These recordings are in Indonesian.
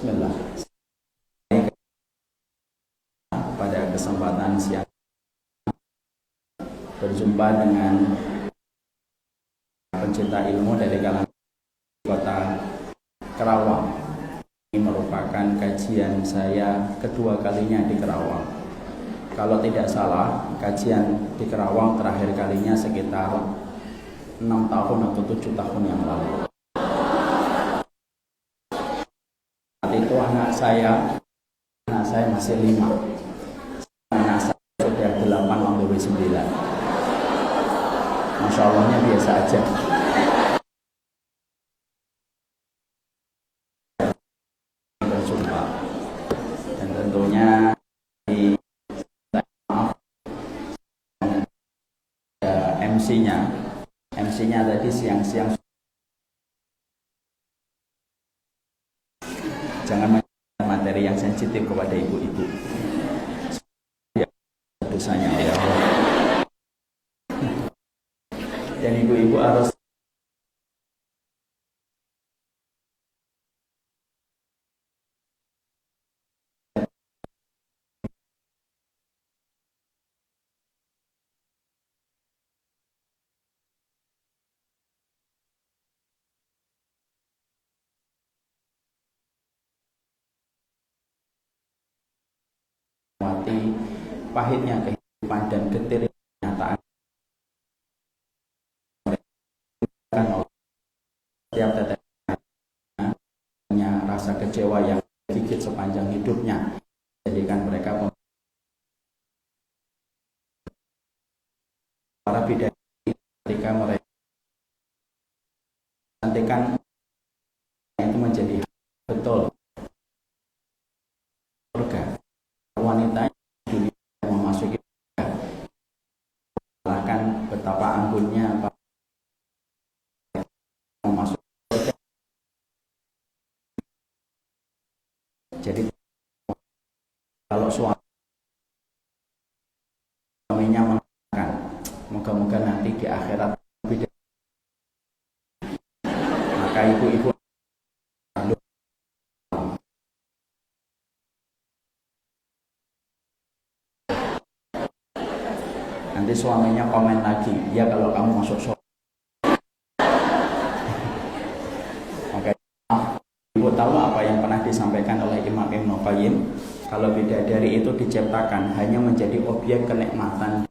Bismillah. Pada kesempatan siang berjumpa dengan pencinta ilmu dari kalangan kota Kerawang. Ini merupakan kajian saya kedua kalinya di Kerawang. Kalau tidak salah, kajian di Kerawang terakhir kalinya sekitar 6 tahun atau 7 tahun yang lalu. Saat itu anak saya masih 5. Anak saya sudah 8 on the way 9. Masya Allahnya biasa aja. Berjumpa. Dan tentunya maaf MC-nya tadi siang-siang jangan materi yang sensitif kepada ibu-ibu. Dosanya ya Allah. Dan ibu-ibu harus melewati pahitnya kehidupan dan getir kenyataan. Setiap tetesnya punya rasa kecewa yang gigit sepanjang hidupnya, jadikan mereka para bidadari ketika mereka cantikan itu menjadi betul surga. Wanita di dunia yang memasuki surga, bahkan betapa anggunnya masuk surga. Jadi kalau suaminya mengatakan moga-moga nanti di akhirat beda, maka ibu-ibu nanti suaminya komen lagi, ya kalau kamu masuk surga. Ibu tahu apa yang pernah disampaikan oleh Imam Ibnu Qayyim? Kalau bidadari itu diciptakan hanya menjadi objek kenikmatan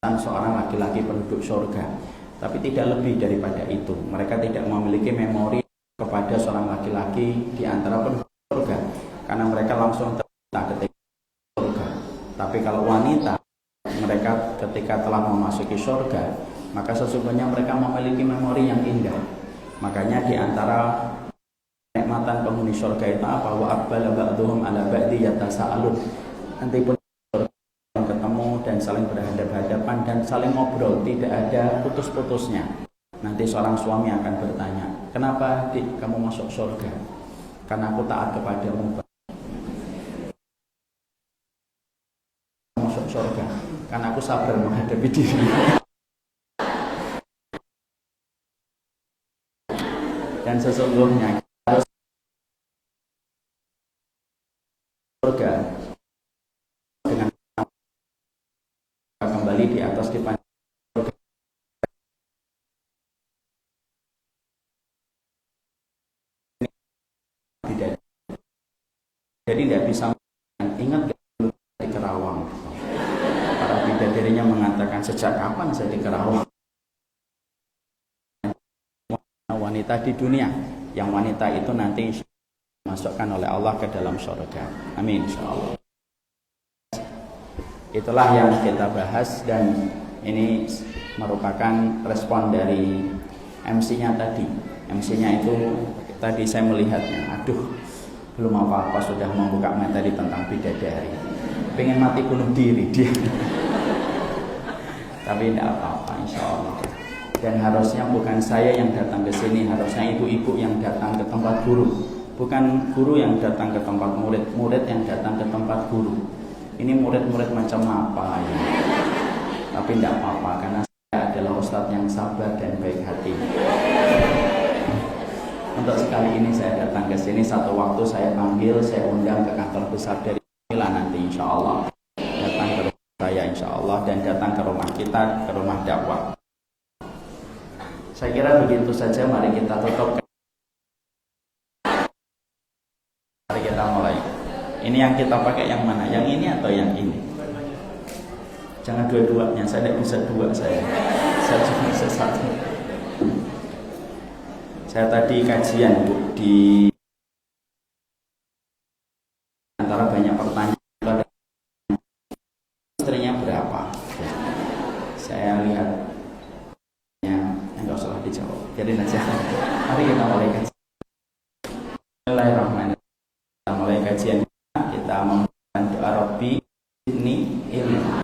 seorang laki-laki penduduk surga, tapi tidak lebih daripada itu. Mereka tidak memiliki memori kepada seorang laki-laki di antara penduduk surga, karena mereka langsung tercipta ketika surga. Tapi kalau wanita, mereka ketika telah memasuki surga, maka sesungguhnya mereka memiliki memori yang indah. Makanya di antara nikmatan penghuni surga itu apa? Wa aqbala ba'dhum ala ba'di yatasaalun. Nanti pun ketemu dan saling berhadapan-hadapan dan saling ngobrol, tidak ada putus-putusnya. Nanti seorang suami akan bertanya, kenapa dik kamu masuk surga? Karena aku taat kepadamu. Masuk surga karena aku sabar menghadapi diri. Dan sesungguhnya harus surga dengan kembali di atas dipan surga. Jadi tidak bisa ingat di Kerawang. Para bidadarinya mengatakan, sejak kapan saya di Kerawang? Wanita di dunia, yang wanita itu nanti dimasukkan oleh Allah ke dalam surga. Amin insyaallah. Itulah yang kita bahas dan ini merupakan respon dari MC-nya tadi. MC-nya itu tadi saya melihatnya, aduh belum apa-apa sudah membuka materi tentang bidadari. Pengen mati bunuh diri dia. Tapi tidak apa-apa insyaallah. Dan harusnya bukan saya yang datang ke sini, harusnya ibu-ibu yang datang ke tempat guru, bukan guru yang datang ke tempat murid, murid yang datang ke tempat guru. Ini murid-murid macam apa ya? Tapi tidak apa-apa karena saya adalah ustadz yang sabar dan baik hati. Untuk sekali ini saya datang ke sini, satu waktu saya panggil, saya undang ke kantor besar dari Milan nanti insya Allah. Datang ke rumah saya insya Allah dan datang ke rumah kita, ke rumah dakwah. Saya kira begitu saja, mari kita tutup. Mari kita mulai. Ini yang kita pakai yang mana? Yang ini atau yang ini? Jangan dua-duanya, saya tidak bisa dua saya cuma bisa satu. Saya tadi kajian di antara banyak pertanyaan, istrinya berapa? Saya lihat yang enggak usah dijawab, jadi aja. Mari kita mulai kajian. Bismillahirrahmanirrahim. Kita mulai kajian. Kita membaca doa Rabbi ini ilmu.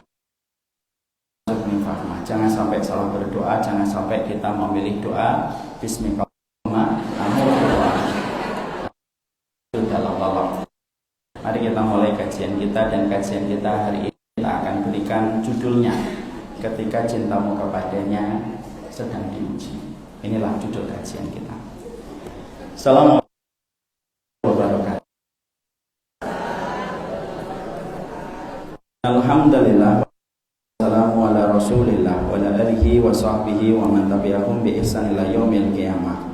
Jangan sampai salah berdoa, jangan sampai kita memilih doa Bismillah. Mari kita mulai kajian kita, dan kajian kita hari ini kita akan berikan judulnya Ketika Cintamu Kepadanya Sedang Diuji. Inilah judul kajian kita. Assalamualaikum warahmatullahi wabarakatuh. Alhamdulillah, wassalamu ala rasulillah wa ala alihi wa sahbihi wa man tabi'ahum bi ihsan ila yaumil qiyamah.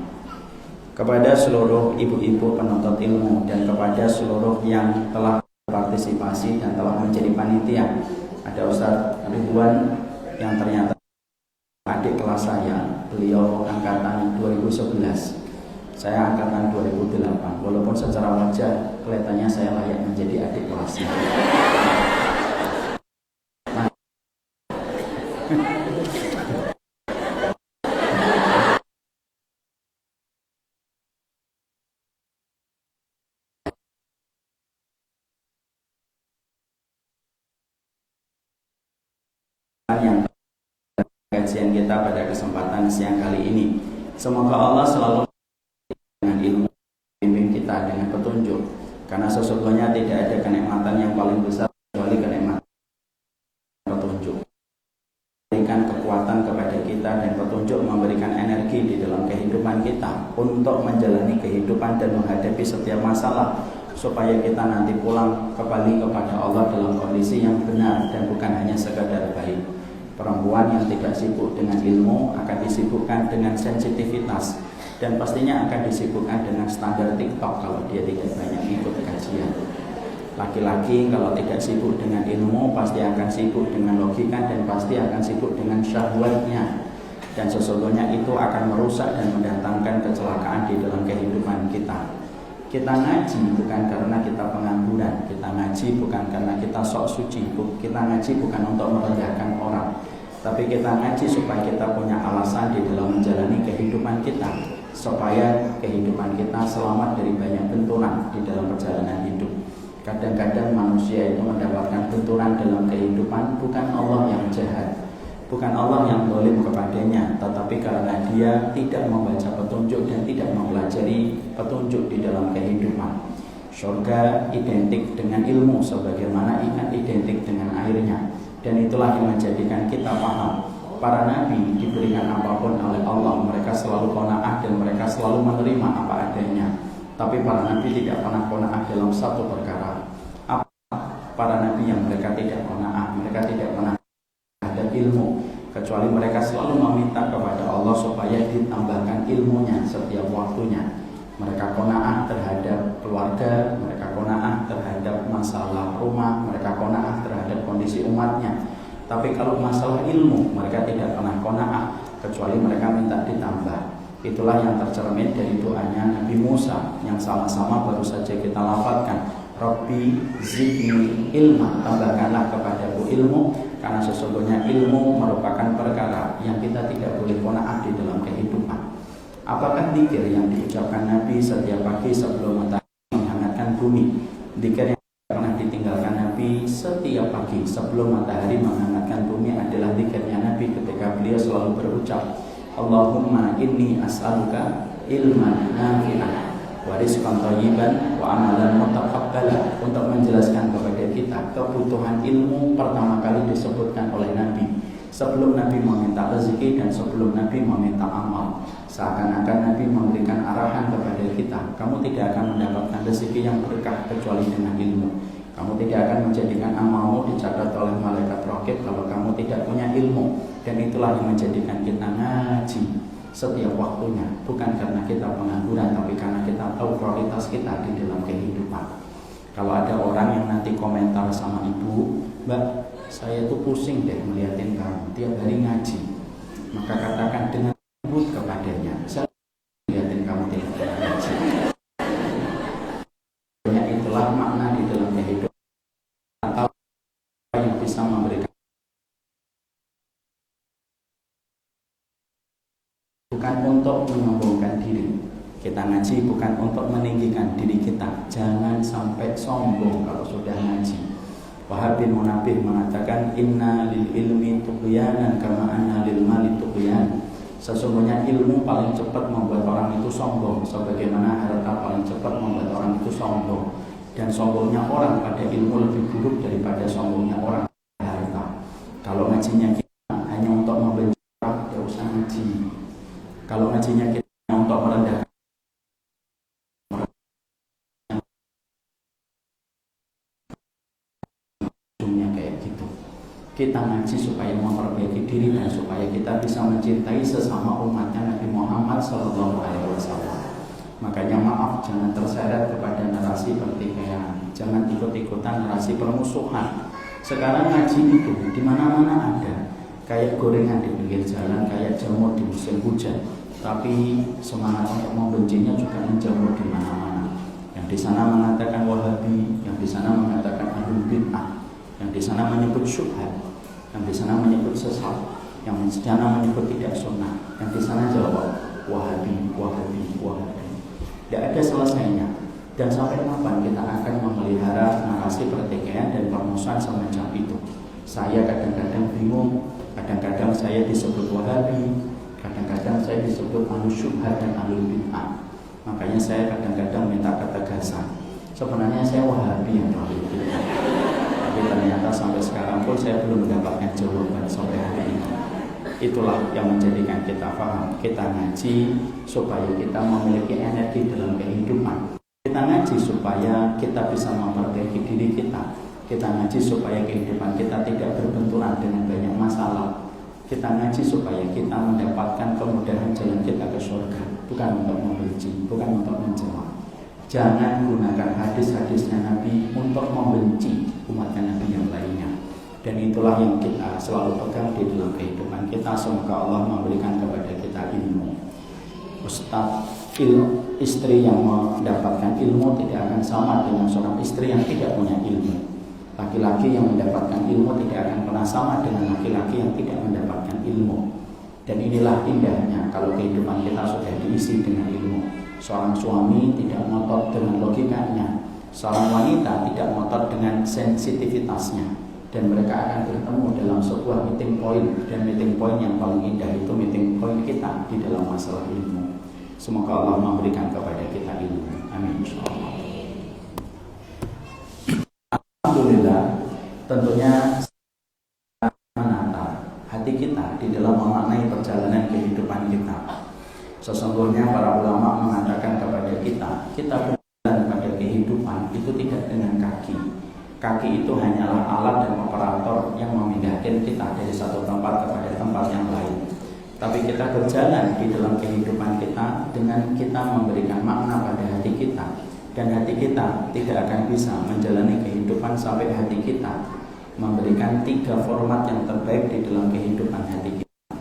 Kepada seluruh ibu-ibu penuntut ilmu dan kepada seluruh yang telah berpartisipasi dan telah menjadi panitia. Ada Ustaz Ridwan yang ternyata adik kelas saya, beliau angkatan 2011, saya angkatan 2008. Walaupun secara wajah kelihatannya saya layak menjadi adik kelasnya. Yang kajian kita pada kesempatan siang kali ini, semoga Allah selalu dengan ilmu bimbing kita dengan petunjuk, karena sesungguhnya tidak ada kenikmatan yang paling besar kecuali kenikmatan petunjuk. Memberikan kekuatan kepada kita dan petunjuk memberikan energi di dalam kehidupan kita untuk menjalani kehidupan dan menghadapi setiap masalah, supaya kita nanti pulang kembali kepada Allah dalam kondisi yang benar dan bukan hanya sekadar baik. Perempuan yang tidak sibuk dengan ilmu akan disibukkan dengan sensitivitas, dan pastinya akan disibukkan dengan standar TikTok kalau dia tidak banyak ikut kajian. Laki-laki kalau tidak sibuk dengan ilmu pasti akan sibuk dengan logika dan pasti akan sibuk dengan syahwatnya, dan sesungguhnya itu akan merusak dan mendatangkan kecelakaan di dalam kehidupan kita. Kita ngaji bukan karena kita pengangguran, kita ngaji bukan karena kita sok suci, kita ngaji bukan untuk merendahkan orang, tapi kita ngaji supaya kita punya alasan di dalam menjalani kehidupan kita, supaya kehidupan kita selamat dari banyak benturan di dalam perjalanan hidup. Kadang-kadang manusia itu mendapatkan benturan dalam kehidupan bukan Allah yang jahat, bukan Allah yang zalim kepadanya, tetapi karena dia tidak membaca petunjuk dan tidak mempelajari petunjuk di dalam kehidupan. Surga identik dengan ilmu sebagaimana ikan identik dengan airnya, dan itulah yang menjadikan kita paham. Para nabi diberikan apapun oleh Allah, mereka selalu qanaah dan mereka selalu menerima apa adanya. Tapi para nabi tidak pernah qanaah dalam satu perkara. Apa para nabi yang mereka tidak qanaah? Mereka tidak pernah ada ilmu, kecuali mereka selalu meminta kepada Allah supaya ditambahkan ilmunya setiap waktunya. Mereka qanaah terhadap keluarga, mereka qanaah terhadap masalah rumah, mereka qanaah terhadap kondisi umatnya. Tapi kalau masalah ilmu, mereka tidak pernah qanaah, kecuali mereka minta ditambah. Itulah yang tercermin dari doanya Nabi Musa yang sama-sama baru saja kita lafadzkan. Rabbi zidni ilma, tambahkanlah kepadaku ilmu, karena sesungguhnya ilmu merupakan perkara yang kita tidak boleh qanaah di dalam kehidupan. Apakah zikir yang diucapkan Nabi setiap pagi sebelum matahari menghangatkan bumi? Zikir yang pernah ditinggalkan Nabi setiap pagi sebelum matahari menghangatkan bumi adalah zikirnya Nabi ketika beliau selalu berucap, Allahumma inni as'aluka ilman nafi'an wa rizqan thayyiban wa amalan mutaqabbala. Untuk menjelaskan kepada kita kebutuhan ilmu pertama kali disebutkan oleh Nabi. Sebelum Nabi meminta rezeki dan sebelum Nabi meminta amal, seakan-akan Nabi memberikan arahan kepada kita, kamu tidak akan mendapatkan rezeki yang berkah kecuali dengan ilmu. Kamu tidak akan menjadikan amalmu dicatat oleh malaikat raqib kalau kamu tidak punya ilmu. Dan itulah yang menjadikan kita ngaji setiap waktunya, bukan karena kita pengangguran, tapi karena kita tahu prioritas kita di dalam kehidupan. Kalau ada orang yang nanti komentar sama ibu, Mbak, saya tuh pusing deh melihatin kamu tiap hari ngaji, maka katakan dengan lembut kepadanya, saya melihatin kamu tiap hari ngaji. Itulah makna di dalam kehidupan, atau yang bisa memberikan, bukan untuk menyombongkan diri. Kita ngaji bukan untuk meninggikan diri kita. Jangan sampai sombong kalau sudah ngaji. Wahab bin Munabih mengatakan, inna lil ilmi tughyanan kama anna lil mali tughyan. Sesungguhnya ilmu paling cepat membuat orang itu sombong, sebagaimana harta paling cepat membuat orang itu sombong. Dan sombongnya orang pada ilmu lebih buruk daripada sombongnya orang pada harta. Kalau ngajinya kita hanya untuk membenci orang, tidak usah ngaji. Kalau ngajinya kita hanya untuk merendahkan, kita ngaji supaya memperbaiki diri dan supaya kita bisa mencintai sesama umatnya Nabi Muhammad SAW. Makanya maaf, jangan terseret kepada narasi pertikaian, jangan ikut-ikutan narasi permusuhan. Sekarang ngaji itu di mana-mana ada, kayak gorengan di pinggir jalan, kayak jamur di musim hujan. Tapi semangat untuk membencinya juga menjamur di mana-mana. Yang di sana mengatakan Wahabi, yang di sana mengatakan Ahlul Bid'ah, yang di sana menyebut syubhat, yang di sana menyebut sesat, yang di sana menyebut tidak sunnah, yang di sana jawab Wahabi, Wahabi, Wahabi. Tidak ada selesainya. Dan sampai kapan kita akan memelihara narasi pertikaian dan permusuhan semacam itu? Saya kadang-kadang bingung, kadang-kadang saya disebut Wahabi, kadang-kadang saya disebut Ahlul Syubhat dan Ahlul Bid'ah. Makanya saya kadang-kadang minta ketegasan. Sebenarnya saya Wahabi yang Ahlul Bid'ah. Tapi ternyata sampai sekarang pun saya belum mendapatkan jawaban sampai hari ini. Itulah yang menjadikan kita paham. Kita ngaji supaya kita memiliki energi dalam kehidupan. Kita ngaji supaya kita bisa memperbaiki diri kita. Kita ngaji supaya kehidupan kita tidak berbenturan dengan banyak masalah. Kita ngaji supaya kita mendapatkan kemudahan jalan kita ke surga. Bukan untuk membenci, bukan untuk mencela. Jangan gunakan hadis-hadisnya Nabi untuk membenci umatnya Nabi yang lainnya. Dan itulah yang kita selalu pegang di dalam kehidupan kita. Semoga Allah memberikan kepada kita ilmu. Ustaz, istri yang mendapatkan ilmu tidak akan sama dengan seorang istri yang tidak punya ilmu. Laki-laki yang mendapatkan ilmu tidak akan pernah sama dengan laki-laki yang tidak mendapatkan ilmu. Dan inilah indahnya kalau kehidupan kita sudah diisi dengan ilmu. Seorang suami tidak ngotot dengan logikanya, seorang wanita tidak ngotot dengan sensitivitasnya, dan mereka akan bertemu dalam sebuah meeting point. Dan meeting point yang paling indah itu meeting point kita di dalam masalah ilmu. Semoga Allah memberikan kepada kita ilmu. Amin. Insyaallah. Alhamdulillah, tentunya menata hati kita di dalam memaknai perjalanan kehidupan kita. Sesungguhnya para ulama mengatakan kepada kita berjalan pada kehidupan itu tidak dengan kaki. Kaki itu hanyalah alat dan operator yang memindahkan kita dari satu tempat kepada tempat yang lain. Tapi kita berjalan di dalam kehidupan kita dengan kita memberikan makna pada hati kita. Dan hati kita tidak akan bisa menjalani kehidupan sampai hati kita memberikan 3 format yang terbaik di dalam kehidupan hati kita.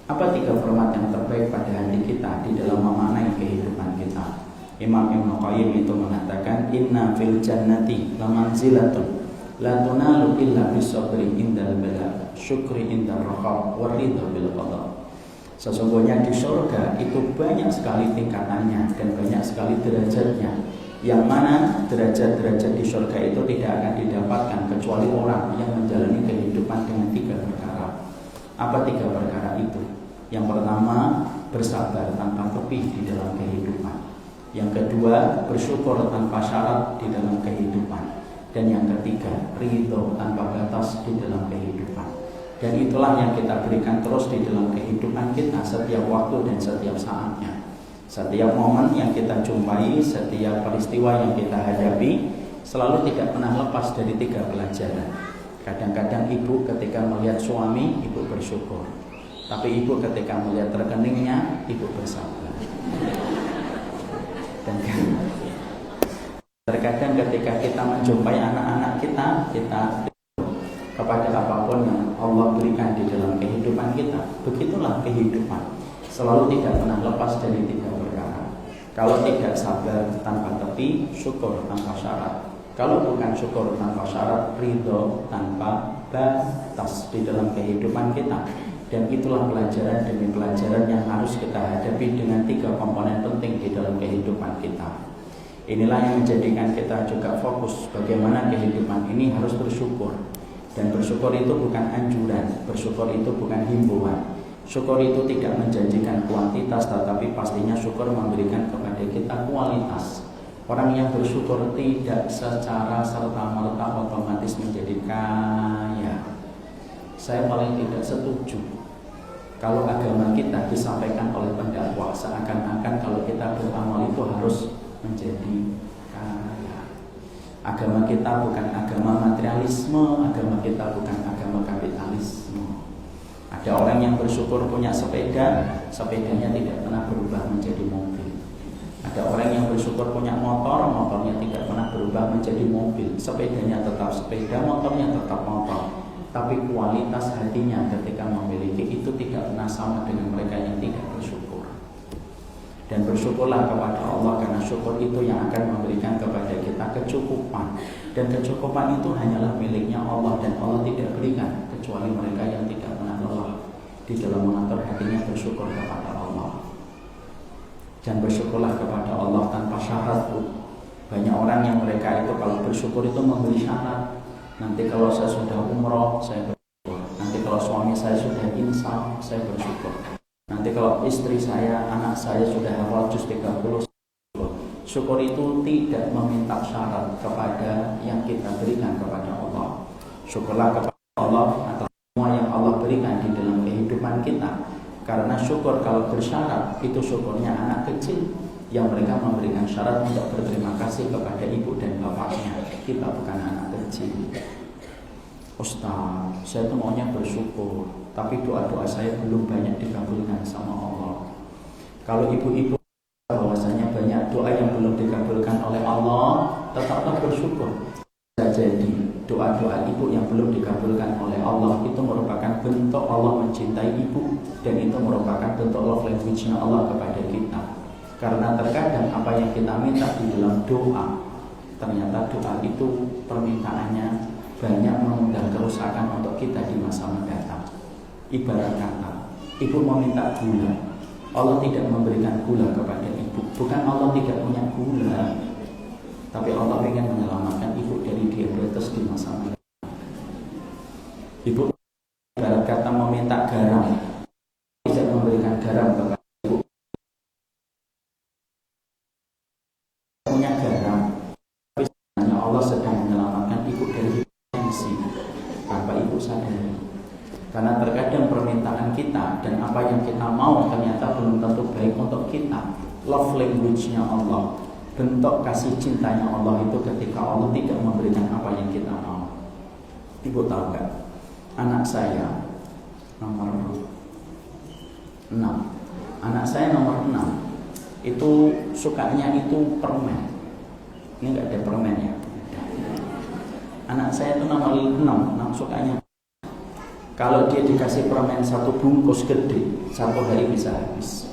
Apa 3 format yang terbaik pada hati kita di dalam memaknai kehidupan kita? Imam Ibnu Qayyim itu mengatakan, inna fil jannati lamanzilatun la tunalu illa bisabri indal bala, syukri indal raqa, waridha bil qada. Sesungguhnya di surga itu banyak sekali tingkatannya dan banyak sekali derajatnya. Yang mana derajat-derajat di surga itu tidak akan didapatkan kecuali orang yang menjalani kehidupan dengan 3 perkara. Apa 3 perkara itu? Yang pertama, bersabar tanpa tepi di dalam kehidupan. Yang kedua, bersyukur tanpa syarat di dalam kehidupan. Dan yang ketiga, ridho tanpa batas di dalam kehidupan. Dan itulah yang kita berikan terus di dalam kehidupan kita setiap waktu dan setiap saatnya. Setiap momen yang kita jumpai, setiap peristiwa yang kita hadapi, selalu tidak pernah lepas dari 3 pelajaran. Kadang-kadang ibu ketika melihat suami, ibu bersyukur. Tapi ibu ketika melihat rekeningnya, ibu bersabar. Dan terkadang ketika kita menjumpai anak-anak kita kepada apapun yang Allah berikan di dalam kehidupan kita. Begitulah kehidupan, selalu tidak pernah lepas dari 3 perkara. Kalau tidak sabar tanpa tepi, syukur tanpa syarat. Kalau bukan syukur tanpa syarat, ridho tanpa batas di dalam kehidupan kita. Dan itulah pelajaran demi pelajaran yang harus kita hadapi dengan 3 komponen penting di dalam kehidupan kita. Inilah yang menjadikan kita juga fokus bagaimana kehidupan ini harus bersyukur. Dan bersyukur itu bukan anjuran, bersyukur itu bukan himbauan. Syukur itu tidak menjanjikan kuantitas, tetapi pastinya syukur memberikan kepada kita kualitas. Orang yang bersyukur tidak secara serta-merta otomatis menjadi kaya. Saya paling tidak setuju kalau agama kita disampaikan oleh pendakwah seakan-akan kalau kita beramal itu harus menjadi kaya. Agama kita bukan agama materialisme, agama kita bukan agama kapitalisme. Ada orang yang bersyukur punya sepeda, sepedanya tidak pernah berubah menjadi mobil. Ada orang yang bersyukur punya motor, motornya tidak pernah berubah menjadi mobil. Sepedanya tetap sepeda, motornya tetap motor. Tapi kualitas hatinya ketika memiliki itu tidak pernah sama dengan mereka yang tidak bersyukur. Dan bersyukurlah kepada Allah, karena syukur itu yang akan memberikan kepada kita kecukupan. Dan kecukupan itu hanyalah miliknya Allah, dan Allah tidak berikan kecuali mereka yang tidak pernah lelah di dalam mengatur hatinya bersyukur kepada Allah. Dan bersyukurlah kepada Allah tanpa syarat. Banyak orang yang mereka itu kalau bersyukur itu memberi syarat. Nanti kalau saya sudah umroh, saya bersyukur. Nanti kalau suami saya sudah insaf, saya bersyukur. Nanti kalau istri saya, anak saya sudah hafal juz 30, syukur itu tidak meminta syarat kepada yang kita berikan kepada Allah. Syukurlah kepada Allah atas semua yang Allah berikan di dalam kehidupan kita. Karena syukur kalau bersyarat, itu syukurnya anak kecil yang mereka memberikan syarat untuk berterima kasih kepada ibu dan bapaknya. Kita bukan anak kecil. Ustaz, saya tuh maunya bersyukur, tapi doa-doa saya belum banyak dikabulkan sama Allah. Kalau ibu-ibu bahwasanya banyak doa yang belum dikabulkan oleh Allah, tetaplah bersyukur. Jadi doa-doa ibu yang belum dikabulkan oleh Allah itu merupakan bentuk Allah mencintai ibu, dan itu merupakan bentuk love language-nya Allah kepada kita. Karena terkadang apa yang kita minta di dalam doa, ternyata doa itu permintaannya banyak mengundang kerusakan untuk kita di masa mendatang. Ibarat kata, ibu meminta gula, Allah tidak memberikan gula kepada ibu. Bukan Allah tidak punya gula, tapi Allah ingin menyelamatkan ibu dari diabetes di masa mendatang. Ibu ibarat kata meminta garam, tidak memberikan garam kepada ibu. Punya garam, tapi sebenarnya Allah sedang menyelamatkan ibu dari tanpa ibu sadari. Karena terkadang permintaan kita dan apa yang kita mau ternyata belum tentu baik untuk kita. Love language-nya Allah, bentuk kasih cintanya Allah itu ketika Allah tidak memberikan apa yang kita mau. Ibu tahu gak? Anak saya nomor 6. Anak saya nomor 6 itu sukanya itu permen. Ini gak ada permen ya. Anak saya itu nomor 6 sukanya. Kalau dia dikasih permen 1 bungkus gede, 1 hari bisa habis.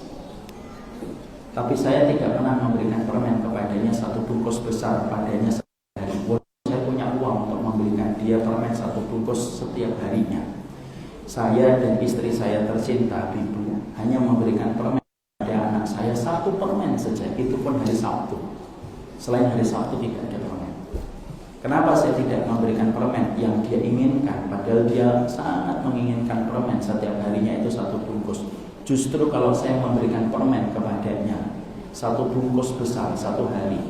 Tapi saya tidak pernah memberikan permen kepadanya 1 bungkus besar padanya setiap hari. Saya punya uang untuk membelikan dia permen 1 bungkus setiap harinya. Saya dan istri saya tercinta, Ibu, hanya memberikan permen kepada anak saya 1 permen saja, itu pun hari Sabtu. Selain hari Sabtu tidak ada permen. Kenapa saya tidak memberikan permen yang dia inginkan? Padahal dia sangat menginginkan permen setiap harinya itu 1 bungkus. Justru kalau saya memberikan permen kepadanya 1 bungkus besar 1 hari,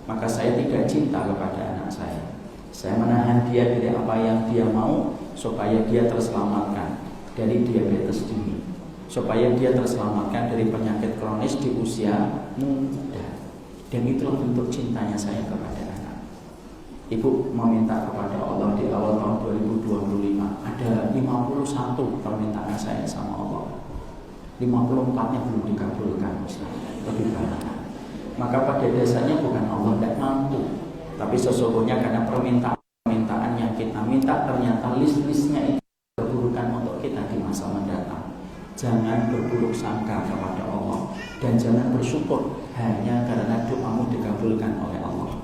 maka saya tidak cinta kepada anak saya. Saya menahan dia dari apa yang dia mau supaya dia terselamatkan dari diabetes dini, supaya dia terselamatkan dari penyakit kronis di usia muda. Dan itulah bentuk cintanya saya kepada anak. Ibu meminta kepada Allah di awal tahun 2025, ada 51 permintaan saya sama Allah. 54-nya belum dikabulkan, lebih banyak. Maka pada dasarnya bukan Allah tidak mampu, tapi sesungguhnya karena permintaan yang kita minta ternyata list-listnya itu keburukan untuk kita di masa mendatang. Jangan berburuk sangka kepada Allah dan jangan bersyukur hanya karena doamu dikabulkan oleh Allah.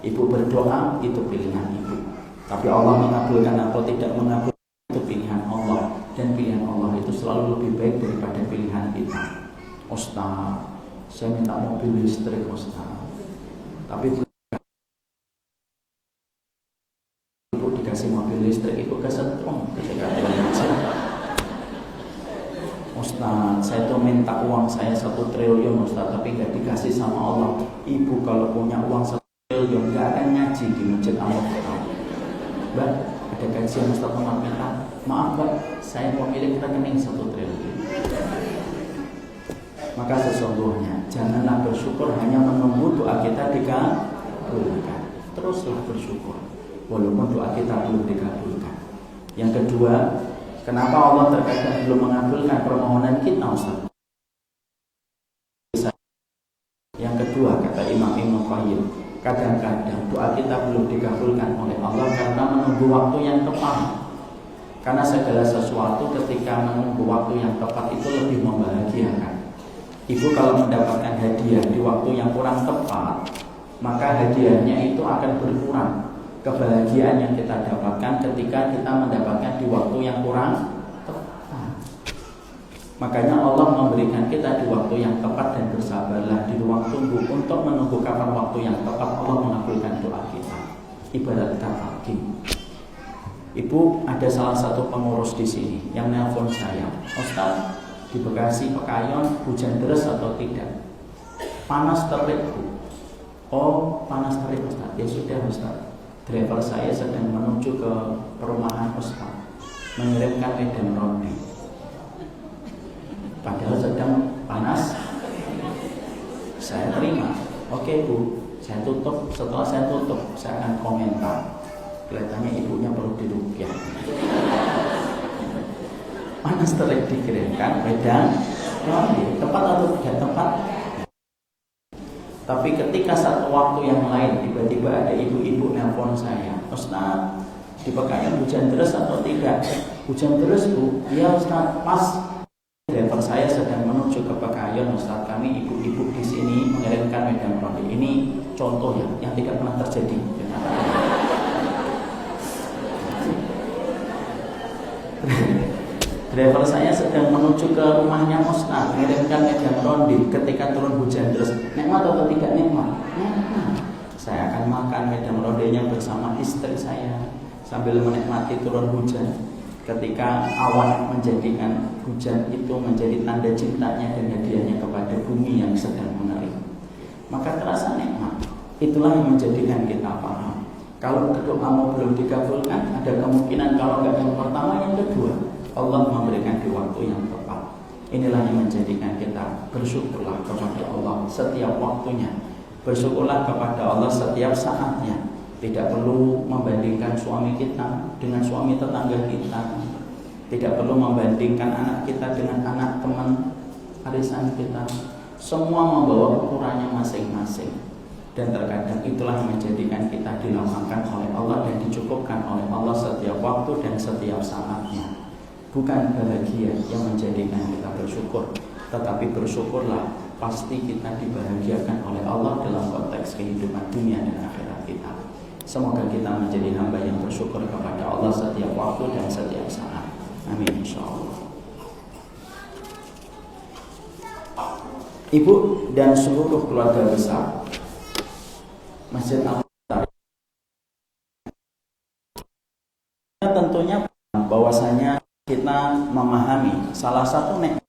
Ibu berdoa itu pilihan ibu, tapi Allah mengabulkan atau tidak mengabulkan itu pilihan Allah, dan pilihan Allah itu selalu lebih baik daripada pilihan kita. Ustaz, saya minta mobil listrik Ustaz, tapi ibu dikasih mobil listrik ibu kesetrum ketika belajar. Ustaz, saya tuh minta uang saya 1 triliun Ustaz, tapi gak dikasih sama Allah. Ibu kalau punya uang 1 triliun gak akan ngaji di masjid Allah. Mbak, ada kajian Ustaz Umar minta, maaf Mbak, saya pemilik rekening 1 triliun. Maka sesungguhnya janganlah bersyukur hanya menunggu doa kita dikabulkan. Teruslah bersyukur walaupun doa kita belum dikabulkan. Yang kedua, kenapa Allah terkadang belum mengabulkan permohonan kita, Ustaz? Yang kedua, kata Imam Ibnu Qayyim, kadang-kadang doa kita belum dikabulkan oleh Allah karena menunggu waktu yang tepat. Karena segala sesuatu ketika menunggu waktu yang tepat itu lebih membahagiakan. Ibu kalau mendapatkan hadiah di waktu yang kurang tepat, maka hadiahnya itu akan berkurang. Kebahagiaan yang kita dapatkan ketika kita mendapatkan di waktu yang kurang tepat. Makanya Allah memberikan kita di waktu yang tepat, dan bersabarlah di ruang tunggu untuk menunggu kapan waktu yang tepat Allah mengabulkan doa kita. Ibarat kata Ibu, ada salah satu pengurus di sini yang nelpon saya, Ustaz, di Bekasi Pekayon hujan deras atau tidak? Panas terik Bu. Oh, panas terik Ustaz. Ya sudah Ustaz, driver saya sedang menuju ke perumahan Ustaz, mengirimkan medan roti. Padahal sedang panas. Saya terima. Oke Bu, saya tutup. Setelah saya tutup, saya akan komentar. Kelihatannya ibunya perlu diruqyah. Panas terik dikirimkan medan roti. Tepat atau tidak tepat? Tapi ketika satu waktu yang lain tiba-tiba ada ibu-ibu nelpon saya, Ustaz, di Pekayon hujan deras atau tidak? Hujan deras Bu. Iya Ustaz, pas driver saya sedang menuju ke Pekayon Ustaz, kami ibu-ibu di sini mengirimkan medan roti. Ini contoh ya, yang tidak pernah terjadi. Driver saya sedang menuju ke rumahnya Ustaz, mengirimkan medan roti ketika turun hujan deras. Nikmat atau tidak nikmat? Nikmat. Saya akan makan medan rotinya bersama istri saya sambil menikmati turun hujan. Ketika awan menjadikan hujan itu menjadi tanda cintanya dan hadiahnya kepada bumi yang sedang mengering, maka terasa nikmat. Itulah yang menjadikan kita paham. Kalau doamu belum dikabulkan, ada kemungkinan kalau nggak yang pertama, yang kedua Allah memberikan di waktu yang tepat. Inilah yang menjadikan kita bersyukurlah kepada Allah setiap waktunya. Bersyukurlah kepada Allah setiap saatnya. Tidak perlu membandingkan suami kita dengan suami tetangga kita. Tidak perlu membandingkan anak kita dengan anak teman arisan kita. Semua membawa ukurannya masing-masing. Dan terkadang itulah yang menjadikan kita dilapangkan oleh Allah dan dicukupkan oleh Allah setiap waktu dan setiap saatnya. Bukan bahagia yang menjadikan kita bersyukur, tetapi bersyukurlah pasti kita dibahagiakan oleh Allah dalam konteks kehidupan dunia dan akhirat kita. Semoga kita menjadi hamba yang bersyukur kepada Allah setiap waktu dan setiap saat. Amin insyaallah. Ibu dan seluruh keluarga besar Masjid Al-Azhar tentunya bahwasanya kita memahami salah satu nikmat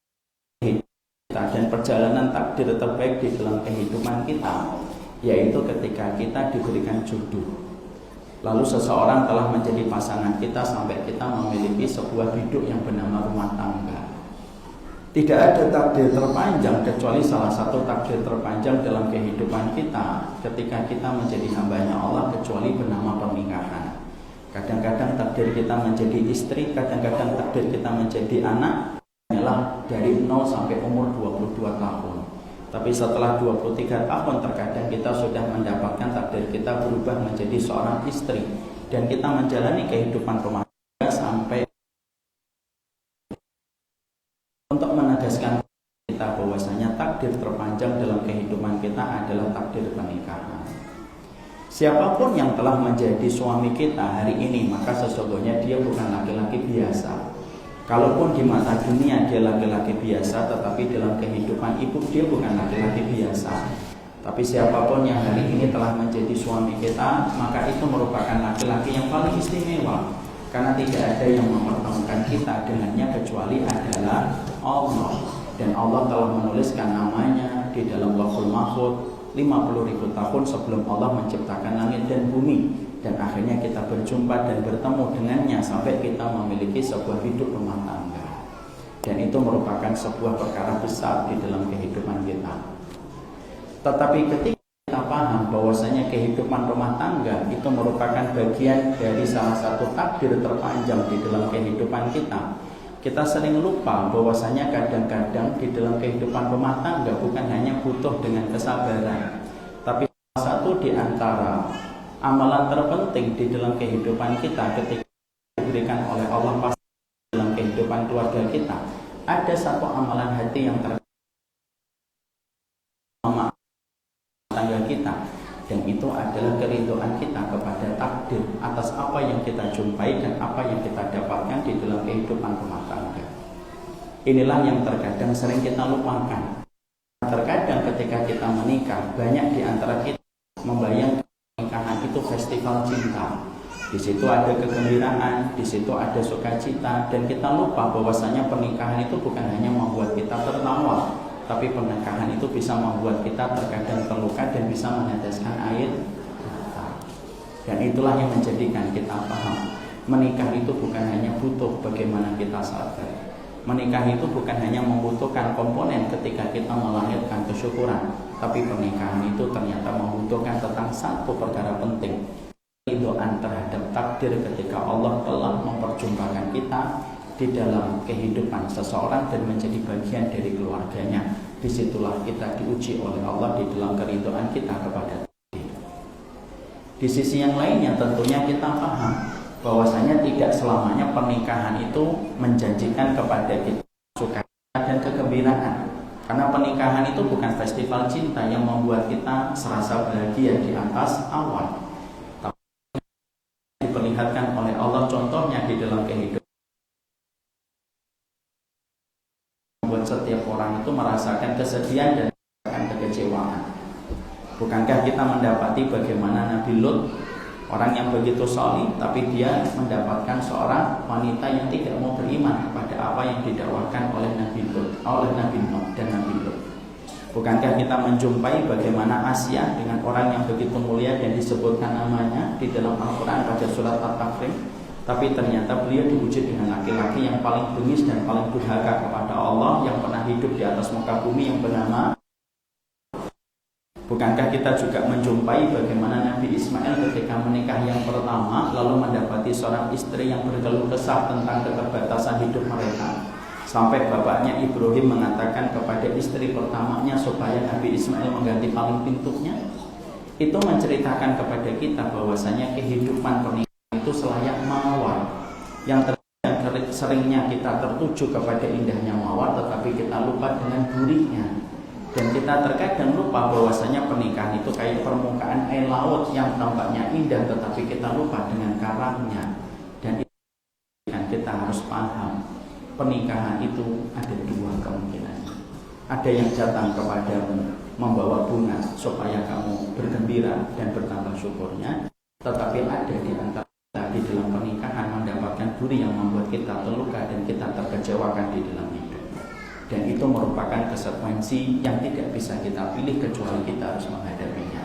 kita dan perjalanan takdir terbaik di dalam kehidupan kita, yaitu ketika kita diberikan jodoh. Lalu seseorang telah menjadi pasangan kita sampai kita memiliki sebuah hidup yang bernama rumah tangga. Tidak ada takdir terpanjang kecuali salah satu takdir terpanjang dalam kehidupan kita ketika kita menjadi hambanya Allah kecuali bernama pernikahan. Kadang-kadang takdir kita menjadi istri, kadang-kadang takdir kita menjadi anak adalah dari 0 sampai umur 22 tahun. Tapi setelah 23 tahun terkadang kita sudah mendapatkan takdir kita berubah menjadi seorang istri dan kita menjalani kehidupan rumah tangga sampai untuk menegaskan kita bahwasanya takdir terpanjang dalam kehidupan kita adalah takdir pernikahan. Siapapun yang telah menjadi suami kita hari ini, maka sesungguhnya dia bukan laki-laki biasa. Kalaupun di mata dunia dia laki-laki biasa, tetapi dalam kehidupan ibu dia bukan laki-laki biasa. Tapi siapapun yang hari ini telah menjadi suami kita, maka itu merupakan laki-laki yang paling istimewa. Karena tidak ada yang mempertemukan kita dengannya kecuali adalah Allah. Dan Allah telah menuliskan namanya di dalam Lauhul Mahfuz 50.000 tahun sebelum Allah menciptakan langit dan bumi. Dan akhirnya kita berjumpa dan bertemu dengannya sampai kita memiliki sebuah hidup rumah tangga. Dan itu merupakan sebuah perkara besar di dalam kehidupan kita. Tetapi ketika kita paham bahwasanya kehidupan rumah tangga itu merupakan bagian dari salah satu takdir terpanjang di dalam kehidupan kita, kita sering lupa bahwasanya kadang-kadang di dalam kehidupan rumah tangga bukan hanya butuh dengan kesabaran, tapi salah satu di antara amalan terpenting di dalam kehidupan kita ketika diberikan oleh Allah pasti dalam kehidupan keluarga kita, ada satu amalan hati yang tangga kita, dan itu adalah keridhaan kita kepada takdir atas apa yang kita jumpai dan apa yang kita dapatkan di dalam kehidupan rumah tangga. Inilah yang terkadang sering kita lupakan. Terkadang ketika kita menikah, banyak di antara kita membayangkan pernikahan itu festival cinta. Di situ ada kegembiraan, di situ ada sukacita, dan kita lupa bahwasanya pernikahan itu bukan hanya membuat kita tertawa, tapi pernikahan itu bisa membuat kita terkadang terluka dan bisa meneteskan air mata. Dan itulah yang menjadikan kita paham, menikah itu bukan hanya butuh bagaimana kita sabar. Menikah itu bukan hanya membutuhkan komponen ketika kita melahirkan kesyukuran, tapi pernikahan itu ternyata membutuhkan tentang satu perkara penting, ridhaan terhadap takdir ketika Allah telah memperjumpakan kita di dalam kehidupan seseorang dan menjadi bagian dari keluarganya. Disitulah kita diuji oleh Allah di dalam keridhaan kita kepada takdir. Di sisi yang lainnya tentunya kita paham bahwasanya tidak selamanya pernikahan itu menjanjikan kepada kita sukacita dan kegembiraan. Karena pernikahan itu bukan festival cinta yang membuat kita serasa bahagia di atas awan. Tapi diperlihatkan oleh Allah contohnya di dalam kehidupan, membuat setiap orang itu merasakan kesedihan dan merasakan kekecewaan. Bukankah kita mendapati bagaimana Nabi Lut, orang yang begitu salih, tapi dia mendapatkan seorang wanita yang tidak mau beriman kepada apa yang didakwakan oleh Nabi Lut, oleh Nabi Nuh dan Nabi Lut. Bukankah kita menjumpai bagaimana Asia dengan orang yang begitu mulia dan disebutkan namanya di dalam Al-Quran pada surat At-Tahrim, tapi ternyata beliau diuji dengan laki-laki yang paling bengis dan paling durhaka kepada Allah yang pernah hidup di atas muka bumi yang bernama. Bukankah kita juga menjumpai bagaimana Nabi Ismail ketika menikah yang pertama lalu mendapati seorang istri yang berkeluh kesah tentang keterbatasan hidup mereka, sampai bapaknya Ibrahim mengatakan kepada istri pertamanya supaya Nabi Ismail mengganti paling pintunya. Itu menceritakan kepada kita bahwasanya kehidupan pernikahan itu selayak mawar, yang terkadang seringnya kita tertuju kepada indahnya mawar tetapi kita lupa dengan gurihnya. Dan kita terkadang lupa bahwasanya pernikahan itu kayak permukaan air laut yang tampaknya indah tetapi kita lupa dengan karangnya. Dan kita harus paham, pernikahan itu ada dua kemungkinan. Ada yang datang kepadamu membawa bunga supaya kamu bergembira dan bertambah syukurnya, tetapi ada di antara kita di dalam pernikahan mendapatkan duri yang membuat kita terluka dan kita terkecewakan di dalam hidup. Dan itu merupakan konsekuensi yang tidak bisa kita pilih kecuali kita harus menghadapinya.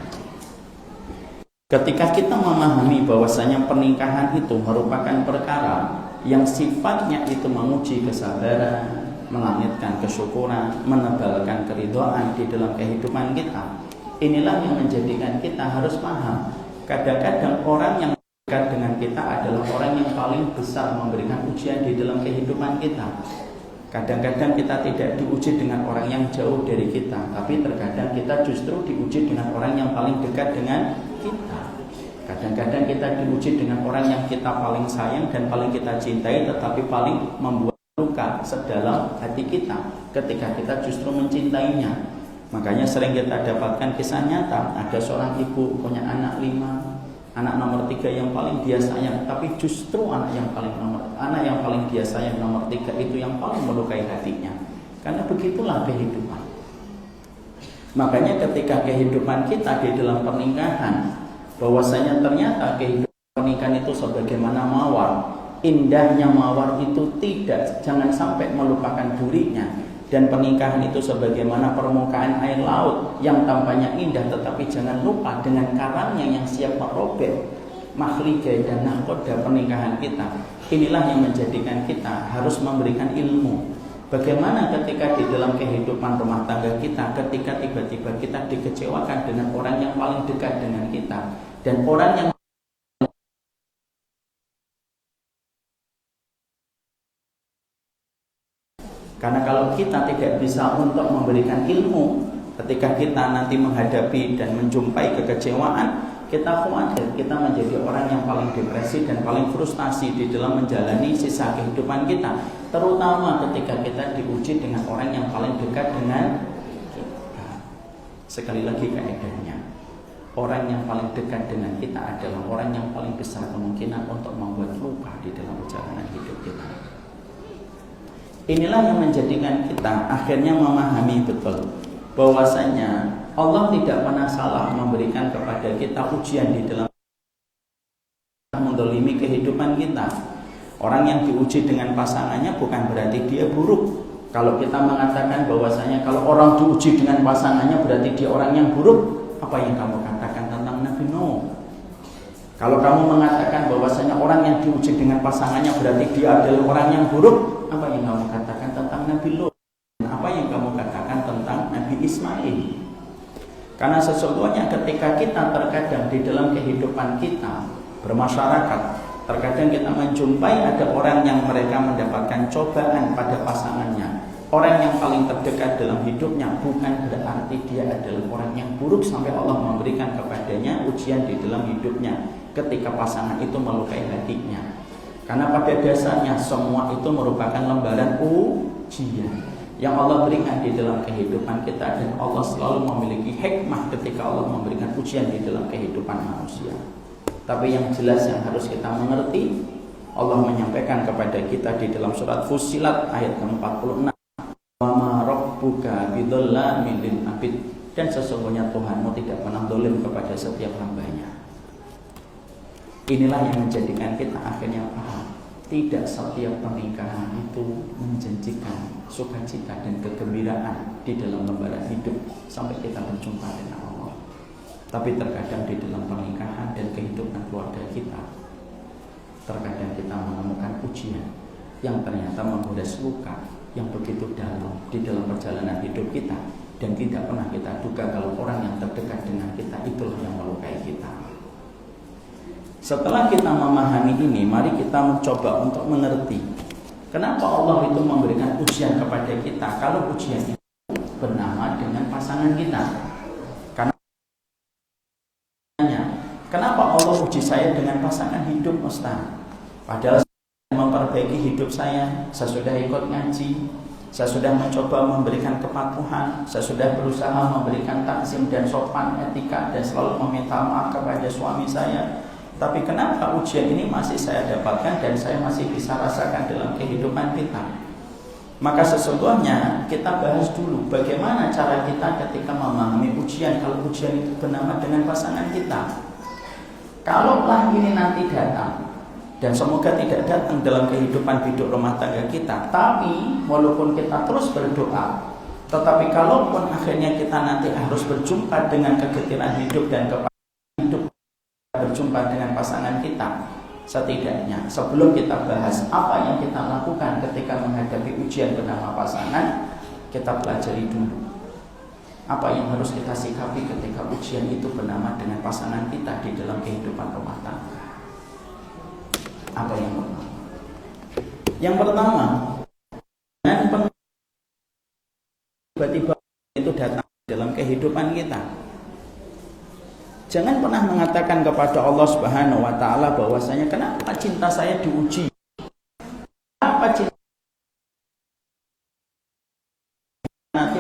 Ketika kita memahami bahwasanya pernikahan itu merupakan perkara yang sifatnya itu menguji kesabaran, melangitkan kesyukuran, menebalkan keridhaan di dalam kehidupan kita, inilah yang menjadikan kita harus paham. Kadang-kadang orang yang dekat dengan kita adalah orang yang paling besar memberikan ujian di dalam kehidupan kita. Kadang-kadang kita tidak diuji dengan orang yang jauh dari kita, tapi terkadang kita justru diuji dengan orang yang paling dekat dengan kita. Kadang-kadang kita diuji dengan orang yang kita paling sayang dan paling kita cintai, tetapi paling membuat luka sedalam hati kita ketika kita justru mencintainya. Makanya sering kita dapatkan kisah nyata, ada seorang ibu punya anak 5, anak nomor 3 yang paling dia sayang, tapi justru anak yang paling dia sayang nomor 3 itu yang paling melukai hatinya. Karena begitulah kehidupan. Makanya ketika kehidupan kita di dalam pernikahan, bahwasanya ternyata kehidupan pernikahan itu sebagaimana mawar, indahnya mawar itu jangan sampai melupakan durinya. Dan pernikahan itu sebagaimana permukaan air laut yang tampaknya indah, tetapi jangan lupa dengan karangnya yang siap merobek mahligai dan nahkoda pernikahan kita. Inilah yang menjadikan kita harus memberikan ilmu. Bagaimana ketika di dalam kehidupan rumah tangga kita, ketika tiba-tiba kita dikecewakan dengan orang yang paling dekat dengan kita, dan orang yang karena kalau kita tidak bisa untuk memberikan ilmu, ketika kita nanti menghadapi dan menjumpai kekecewaan, kita khawatir kita menjadi orang yang paling depresi dan paling frustasi di dalam menjalani sisa kehidupan kita. Terutama ketika kita diuji dengan orang yang paling dekat dengan kita. Sekali lagi kaedahnya, orang yang paling dekat dengan kita adalah orang yang paling besar kemungkinan untuk membuat luka di dalam perjalanan hidup kita. Inilah yang menjadikan kita akhirnya memahami betul bahwasanya Allah tidak pernah salah memberikan kepada kita ujian di dalam mendolimi kehidupan kita. Orang yang diuji dengan pasangannya bukan berarti dia buruk. Kalau kita mengatakan bahwasanya kalau orang diuji dengan pasangannya berarti dia orang yang buruk, apa yang kamu katakan tentang Nabi Nuh? Kalau kamu mengatakan bahwasanya orang yang diuji dengan pasangannya berarti dia adalah orang yang buruk, apa yang kamu katakan tentang Nabi Lut? Apa yang kamu katakan tentang Nabi Ismail? Karena sesungguhnya ketika kita terkadang di dalam kehidupan kita bermasyarakat, terkadang kita menjumpai ada orang yang mereka mendapatkan cobaan pada pasangannya. Orang yang paling terdekat dalam hidupnya bukan berarti dia adalah orang yang buruk sampai Allah memberikan kepadanya ujian di dalam hidupnya ketika pasangan itu melukai hatinya. Karena pada dasarnya semua itu merupakan lembaran ujian yang Allah berikan di dalam kehidupan kita, dan Allah selalu memiliki hikmah ketika Allah memberikan ujian di dalam kehidupan manusia. Tapi yang jelas yang harus kita mengerti, Allah menyampaikan kepada kita di dalam surat Fussilat ayat ke-46, "Wa ma rabbuka bidzallamin lil abid," dan sesungguhnya Tuhanmu tidak pernah zalim kepada setiap hambanya. Inilah yang menjadikan kita akhirnya paham, tidak setiap pernikahan itu menjanjikan sukacita dan kegembiraan di dalam lembaran hidup sampai kita berjumpa dengan Allah. Tapi terkadang di dalam pernikahan dan kehidupan keluarga kita, terkadang kita menemukan ujian yang ternyata menguras luka yang begitu dalam di dalam perjalanan hidup kita, dan tidak pernah kita duga kalau orang yang terdekat dengan kita itulah yang melukai kita. Setelah kita memahami ini, mari kita mencoba untuk mengerti kenapa Allah itu memberikan ujian kepada kita kalau ujian itu bernama dengan pasangan kita. Karena kenapa Allah uji saya dengan pasangan hidup, Ustaz? Padahal saya memperbaiki hidup saya sudah ikut ngaji, saya sudah mencoba memberikan kepatuhan, saya sudah berusaha memberikan takzim dan sopan etika dan selalu meminta maaf kepada suami saya. Tapi kenapa ujian ini masih saya dapatkan dan saya masih bisa rasakan dalam kehidupan kita? Maka sesungguhnya kita bahas dulu bagaimana cara kita ketika memahami ujian kalau ujian itu bernama dengan pasangan kita. Kalaulah ini nanti datang, dan semoga tidak datang dalam kehidupan hidup rumah tangga kita, tapi walaupun kita terus berdoa, tetapi kalaupun akhirnya kita nanti harus berjumpa dengan kegetiran hidup dan kepastian hidup berjumpa dengan pasangan kita, setidaknya sebelum kita bahas apa yang kita lakukan ketika menghadapi ujian bernama pasangan, kita pelajari dulu apa yang harus kita sikapi ketika ujian itu bernama dengan pasangan kita di dalam kehidupan rumah tangga. Apa yang pertama? Yang pertama, tiba-tiba itu datang dalam kehidupan kita. Jangan pernah mengatakan kepada Allah Subhanahu wa taala bahwasanya kenapa cinta saya diuji? Kenapa cinta nanti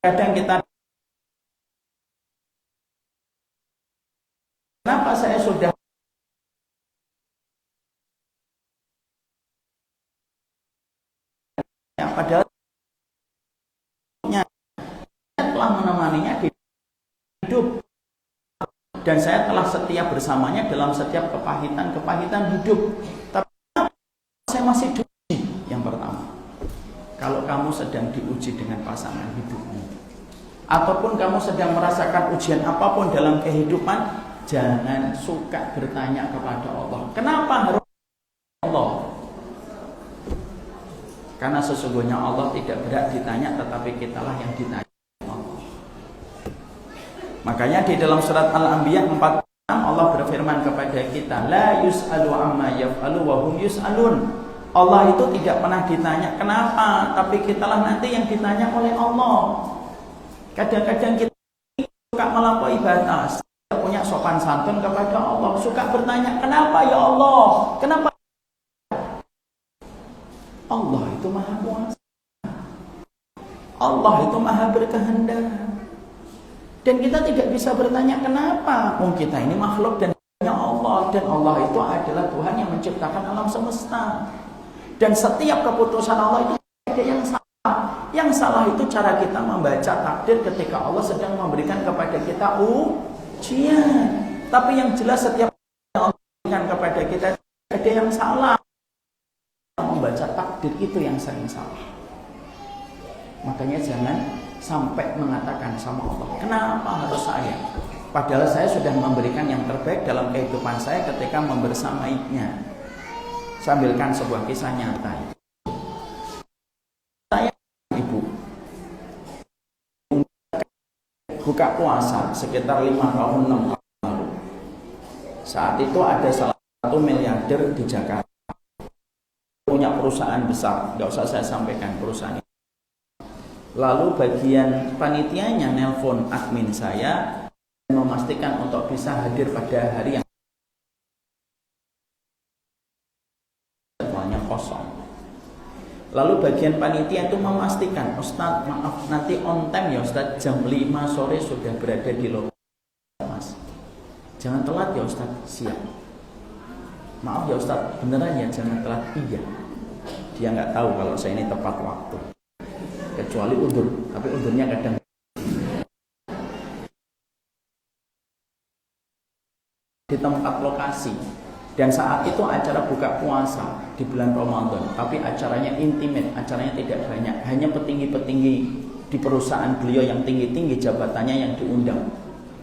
kadang kita kenapa saya sudah padahal telah menemaninya di hidup dan saya telah setia bersamanya dalam setiap kepahitan hidup, tapi saya masih diuji. Yang pertama, kalau kamu sedang diuji dengan pasangan hidupmu ataupun kamu sedang merasakan ujian apapun dalam kehidupan, jangan suka bertanya kepada Allah, kenapa harus Allah? Karena sesungguhnya Allah tidak berat ditanya, tetapi kitalah yang ditanya. Makanya di dalam surat Al-Anbiya 46 Allah berfirman kepada kita, la yus'alu amma yaf'alu wa hum yus'alun. Allah itu tidak pernah ditanya kenapa, tapi kitalah nanti yang ditanya oleh Allah. Kadang-kadang kita suka melampaui batas, kita punya sopan santun kepada Allah, suka bertanya kenapa ya Allah, kenapa? Allah itu maha kuasa, Allah itu maha berkehendak, dan kita tidak bisa bertanya kenapa. Kita ini makhluk dan hanya Allah, dan Allah itu adalah Tuhan yang menciptakan alam semesta, dan setiap keputusan Allah itu ada yang salah. Yang salah itu cara kita membaca takdir ketika Allah sedang memberikan kepada kita ujian. Tapi yang jelas setiap yang Allah berikan kepada kita ada yang salah. Membaca takdir itu yang sering salah. Makanya jangan sampai mengatakan sama Allah, kenapa harus saya? Padahal saya sudah memberikan yang terbaik dalam kehidupan saya ketika membersamainya. Saya ambilkan sebuah kisah nyata. Saya ibu buka puasa sekitar 5 tahun 6 tahun lalu. Saat itu ada salah satu miliarder di Jakarta, punya perusahaan besar, nggak usah saya sampaikan perusahaan itu. Lalu bagian panitianya nelpon admin saya dan memastikan untuk bisa hadir pada hari yang semuanya kosong. Lalu bagian panitia itu memastikan, Ustadz maaf nanti on time ya Ustadz, jam 5 sore sudah berada di lokasi Mas, jangan telat ya Ustadz. Siap. Maaf ya Ustadz, beneran ya jangan telat. Iya. Dia nggak tahu kalau saya ini tepat waktu, kecuali undur, tapi undurnya kadang di tempat lokasi. Dan saat itu acara buka puasa di bulan Ramadan, tapi acaranya intimate, acaranya tidak banyak, hanya petinggi-petinggi di perusahaan beliau yang tinggi-tinggi jabatannya yang diundang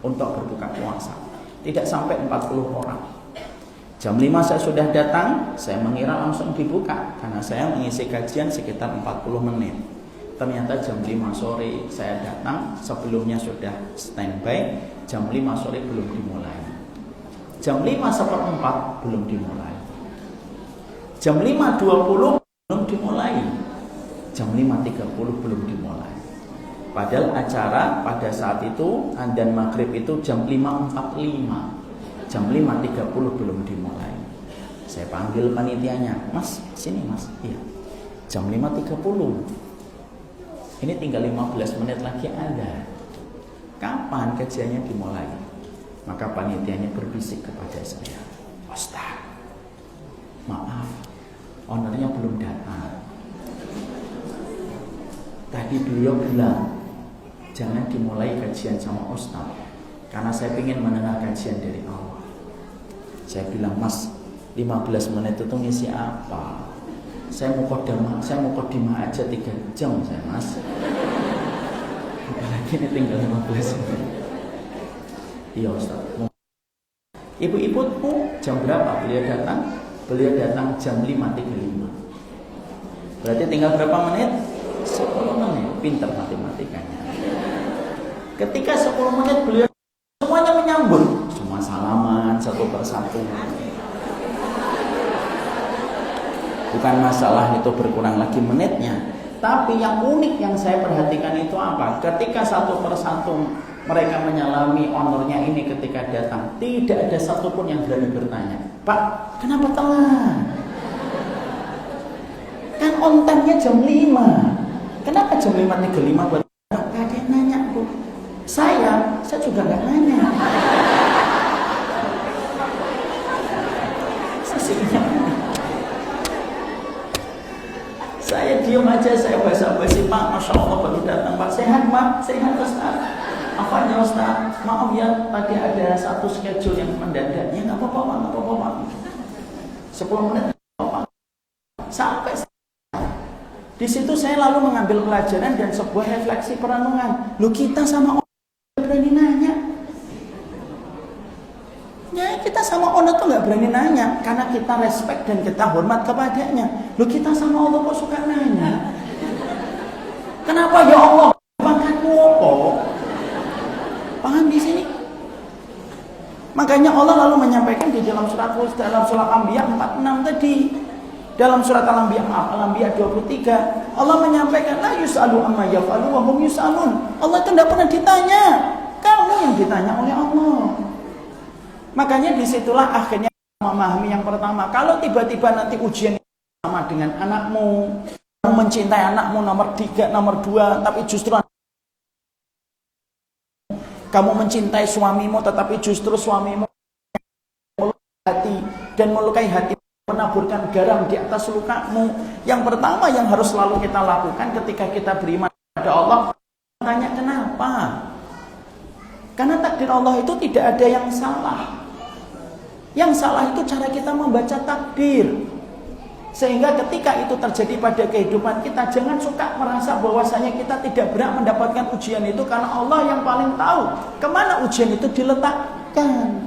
untuk berbuka puasa. Tidak sampai 40 orang. Jam 5 saya sudah datang, saya mengira langsung dibuka karena saya mengisi kajian sekitar 40 menit. Ternyata jam 5 sore saya datang, sebelumnya sudah standby, jam 5 sore belum dimulai. Jam 5:15 belum dimulai. Jam 5:20 belum dimulai. Jam 5:30 belum dimulai. Padahal acara pada saat itu adzan maghrib itu jam 5:45. Jam 5:30 belum dimulai. Saya panggil panitianya, Mas, sini Mas. Iya. Jam 5:30. Ini tinggal 15 menit lagi ada. Kapan kajiannya dimulai? Maka panitianya berbisik kepada saya, Ustaz, maaf, ownernya belum datang. Tadi beliau bilang, jangan dimulai kajian sama Ustaz, karena saya ingin mendengar kajian dari awal. Saya bilang, Mas, 15 menit itu ngisi apa? Saya mau kodimah aja 3 jam saya Mas. Apalagi ini tinggal 15 menit. Iya Ustaz, Ibu-ibu jam berapa beliau datang? Beliau datang jam 5.35. Berarti tinggal berapa menit? 10 menit. Pintar matematikanya. Ketika 10 menit beliau semuanya menyambut, semua salaman satu persatu. Bukan masalah itu berkurang lagi menitnya, tapi yang unik yang saya perhatikan itu apa? Ketika satu persatu mereka menyalami honornya ini ketika datang, tidak ada satupun yang berani bertanya, Pak, kenapa telat? Kan on time-nya jam 5. Kenapa jam 5.35 buat? Gak ada yang nanya, Bu. Saya juga gak nanya. Saya diam aja, saya basa-basi, Pak, Masya Allah baru datang, Pak. Sehat, Pak? Sehat, Ustaz? Apanya, Ustaz? Maaf ya, tadi ada satu schedule yang mendadak. Ya nggak apa-apa, Pak, nggak apa-apa, Pak. 10 menit, Pak. Sampai di situ saya lalu mengambil pelajaran dan sebuah refleksi perenungan. Loh, kita sama Allah berani nanya. Ya, kita sama Allah tuh nggak berani nanya karena kita respect dan kita hormat kepadanya. Loh, kita sama Allah kok suka nanya? Kenapa ya Allah? Pangkatmu apa? Paham di sini? Makanya Allah lalu menyampaikan di dalam surat Al-Anbiya 46 tadi. Dalam surat Al-Anbiya 23, Allah menyampaikan la yus'alu amma yaf'alu wa hum yus'alun. Allah itu tidak pernah ditanya. Kamu yang ditanya oleh Allah. Makanya disitulah akhirnya memahami yang pertama. Kalau tiba-tiba nanti ujian sama dengan anakmu, kamu mencintai anakmu nomor 3, nomor 2, tapi justru kamu mencintai suamimu, tetapi justru suamimu melukai hati dan melukai hati, menaburkan garam di atas lukamu. Yang pertama yang harus selalu kita lakukan ketika kita beriman kepada Allah, tanya kenapa? Karena takdir Allah itu tidak ada yang salah. Yang salah itu cara kita membaca takdir. Sehingga ketika itu terjadi pada kehidupan kita, jangan suka merasa bahwasanya kita tidak berhak mendapatkan ujian itu, karena Allah yang paling tahu kemana ujian itu diletakkan.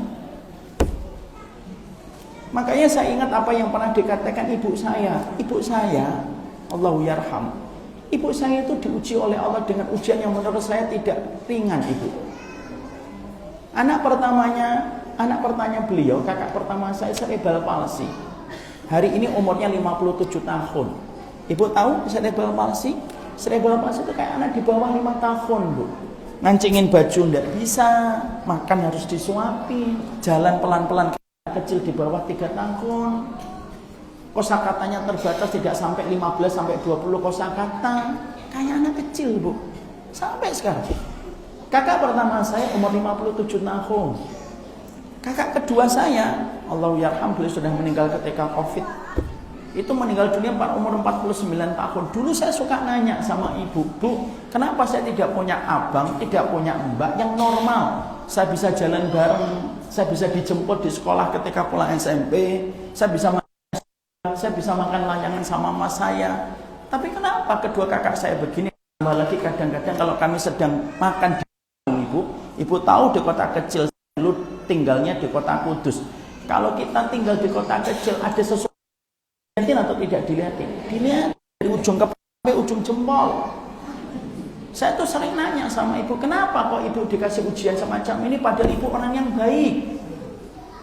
Makanya saya ingat apa yang pernah dikatakan ibu saya. Ibu saya, Allahu yarham, ibu saya itu diuji oleh Allah dengan ujian yang menurut saya tidak ringan, ibu. Anak pertamanya beliau, kakak pertama saya, cerebral palsy. Hari ini umurnya 57 tahun. Ibu tahu cerebral palsy? Cerebral palsy itu kayak anak di bawah 5 tahun, Bu. Ngancingin baju enggak bisa, makan harus disuapi, jalan pelan-pelan kecil di bawah 3 tahun. Kosakatanya terbatas, tidak sampai 15 sampai 20 kosakata. Kayak anak kecil, Bu. Sampai sekarang. Kakak pertama saya umur 57 tahun. Kakak kedua saya, Allahu yarham, beliau sudah meninggal ketika Covid. Itu meninggal dunia umur 49 tahun. Dulu saya suka nanya sama ibu, Bu, kenapa saya tidak punya abang, tidak punya mbak yang normal? Saya bisa jalan bareng, saya bisa dijemput di sekolah ketika pulang SMP, saya bisa makan layangan sama mas saya. Tapi kenapa kedua kakak saya begini? Lagi kadang-kadang kalau kami sedang makan di ibu tahu di kota kecil, dulu tinggalnya di kota Kudus. Kalau kita tinggal di kota kecil, ada sesuatu dilihatin atau tidak dilihatin? Dilihat dari ujung kepala sampai ujung jempol. Saya tuh sering nanya sama ibu, kenapa kok ibu dikasih ujian semacam ini, padahal ibu orang yang baik.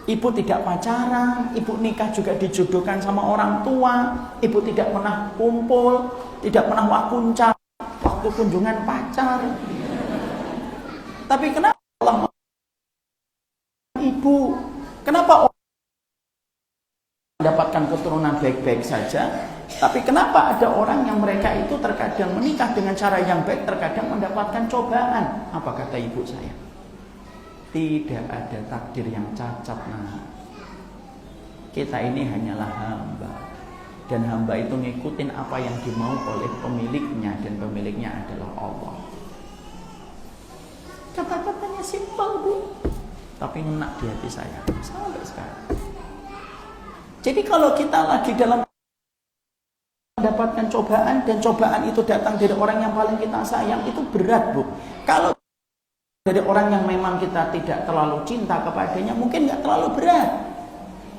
Ibu tidak pacaran, ibu nikah juga dijodohkan sama orang tua, ibu tidak pernah kumpul, tidak pernah wakuncar waktu kunjungan pacar. Tapi kenapa Allah ibu, kenapa orang mendapatkan keturunan baik-baik saja, tapi kenapa ada orang yang mereka itu terkadang menikah dengan cara yang baik, terkadang mendapatkan cobaan? Apa kata ibu saya? Tidak ada takdir yang cacat, nah. Kita ini hanyalah hamba, dan hamba itu ngikutin apa yang dimau oleh pemiliknya, dan pemiliknya adalah Allah. Kata-katanya simpel, Bu, tapi enak di hati saya sampai sekarang. Jadi kalau kita lagi dalam mendapatkan cobaan, dan cobaan itu datang dari orang yang paling kita sayang, itu berat, Bu. Kalau dari orang yang memang kita tidak terlalu cinta kepadanya, mungkin nggak terlalu berat.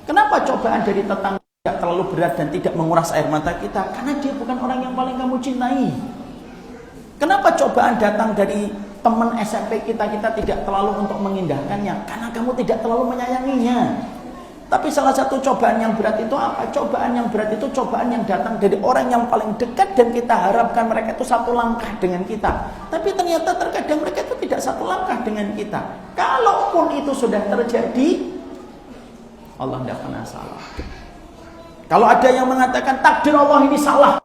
Kenapa cobaan dari tetangga tidak terlalu berat dan tidak menguras air mata kita? Karena dia bukan orang yang paling kamu cintai. Kenapa cobaan datang dari teman SMP kita tidak terlalu untuk mengindahkannya? Karena kamu tidak terlalu menyayanginya. Tapi salah satu cobaan yang berat itu apa? Cobaan yang berat itu cobaan yang datang dari orang yang paling dekat dan kita harapkan mereka itu satu langkah dengan kita. Tapi ternyata terkadang mereka itu tidak satu langkah dengan kita. Kalaupun itu sudah terjadi, Allah tidak pernah salah. Kalau ada yang mengatakan takdir Allah ini salah,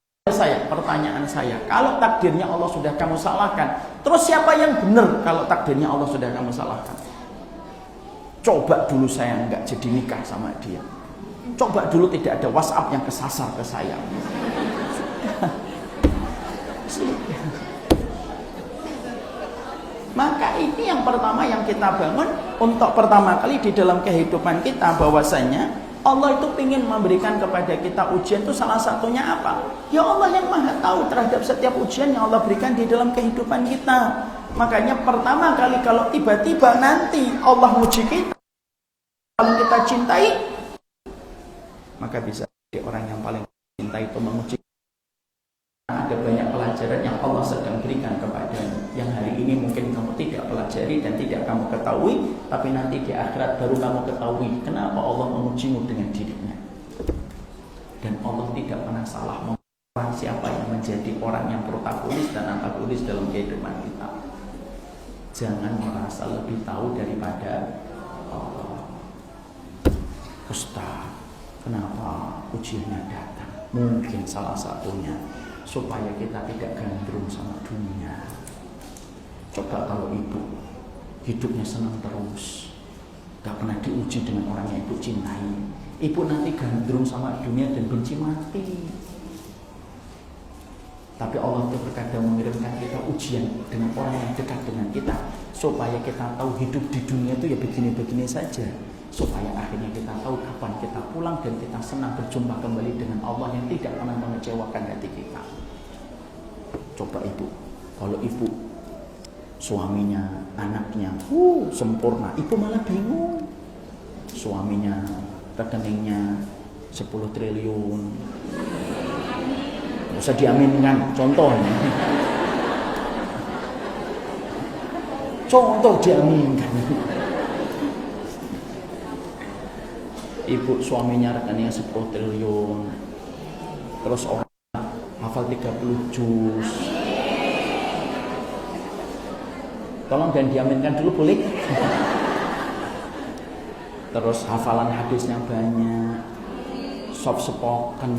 pertanyaan saya, kalau takdirnya Allah sudah kamu salahkan, terus siapa yang benar kalau takdirnya Allah sudah kamu salahkan? Coba dulu saya nggak jadi nikah sama dia. Coba dulu tidak ada WhatsApp yang kesasar ke saya. Sudah. Maka ini yang pertama yang kita bangun untuk pertama kali di dalam kehidupan kita, bahwasanya Allah itu ingin memberikan kepada kita ujian. Itu salah satunya apa? Ya Allah yang maha tahu terhadap setiap ujian yang Allah berikan di dalam kehidupan kita. Makanya pertama kali kalau tiba-tiba nanti Allah uji kita, kalau kita cintai, maka bisa jadi orang yang paling cinta itu menguji. Ada banyak pelajaran yang Allah sedang berikan kepadanya, yang hari ini mungkin kamu tidak pelajari dan tidak kamu ketahui, tapi nanti di akhirat baru kamu ketahui kenapa Allah mengujimu dengan dirinya. Dan Allah tidak pernah salah memilih siapa yang menjadi orang yang protagonis dan antagonis dalam kehidupan kita. Jangan merasa lebih tahu daripada Allah. Ustaz, kenapa ujiannya datang? Mungkin salah satunya supaya kita tidak gandrung sama dunia. Coba kalau ibu hidupnya senang terus, gak pernah diuji dengan orang yang ibu cintai, ibu nanti gandrung sama dunia dan benci mati. Tapi Allah itu terkadang mengirimkan kita ujian dengan orang yang dekat dengan kita, supaya kita tahu hidup di dunia itu ya begini-begini saja, supaya akhirnya kita tahu kapan kita pulang dan kita senang berjumpa kembali dengan Allah yang tidak pernah mengecewakan hati kita. Coba ibu, kalau ibu suaminya, anaknya sempurna, ibu malah bingung. Suaminya rekeningnya 10 triliun, nggak usah diaminkan, contohnya. Contoh diaminkan. Ibu suaminya rekeningnya 10 triliun, terus orang hafal 30 juz. Tolong dan diaminkan dulu boleh. Terus hafalan hadisnya banyak, soft spoken,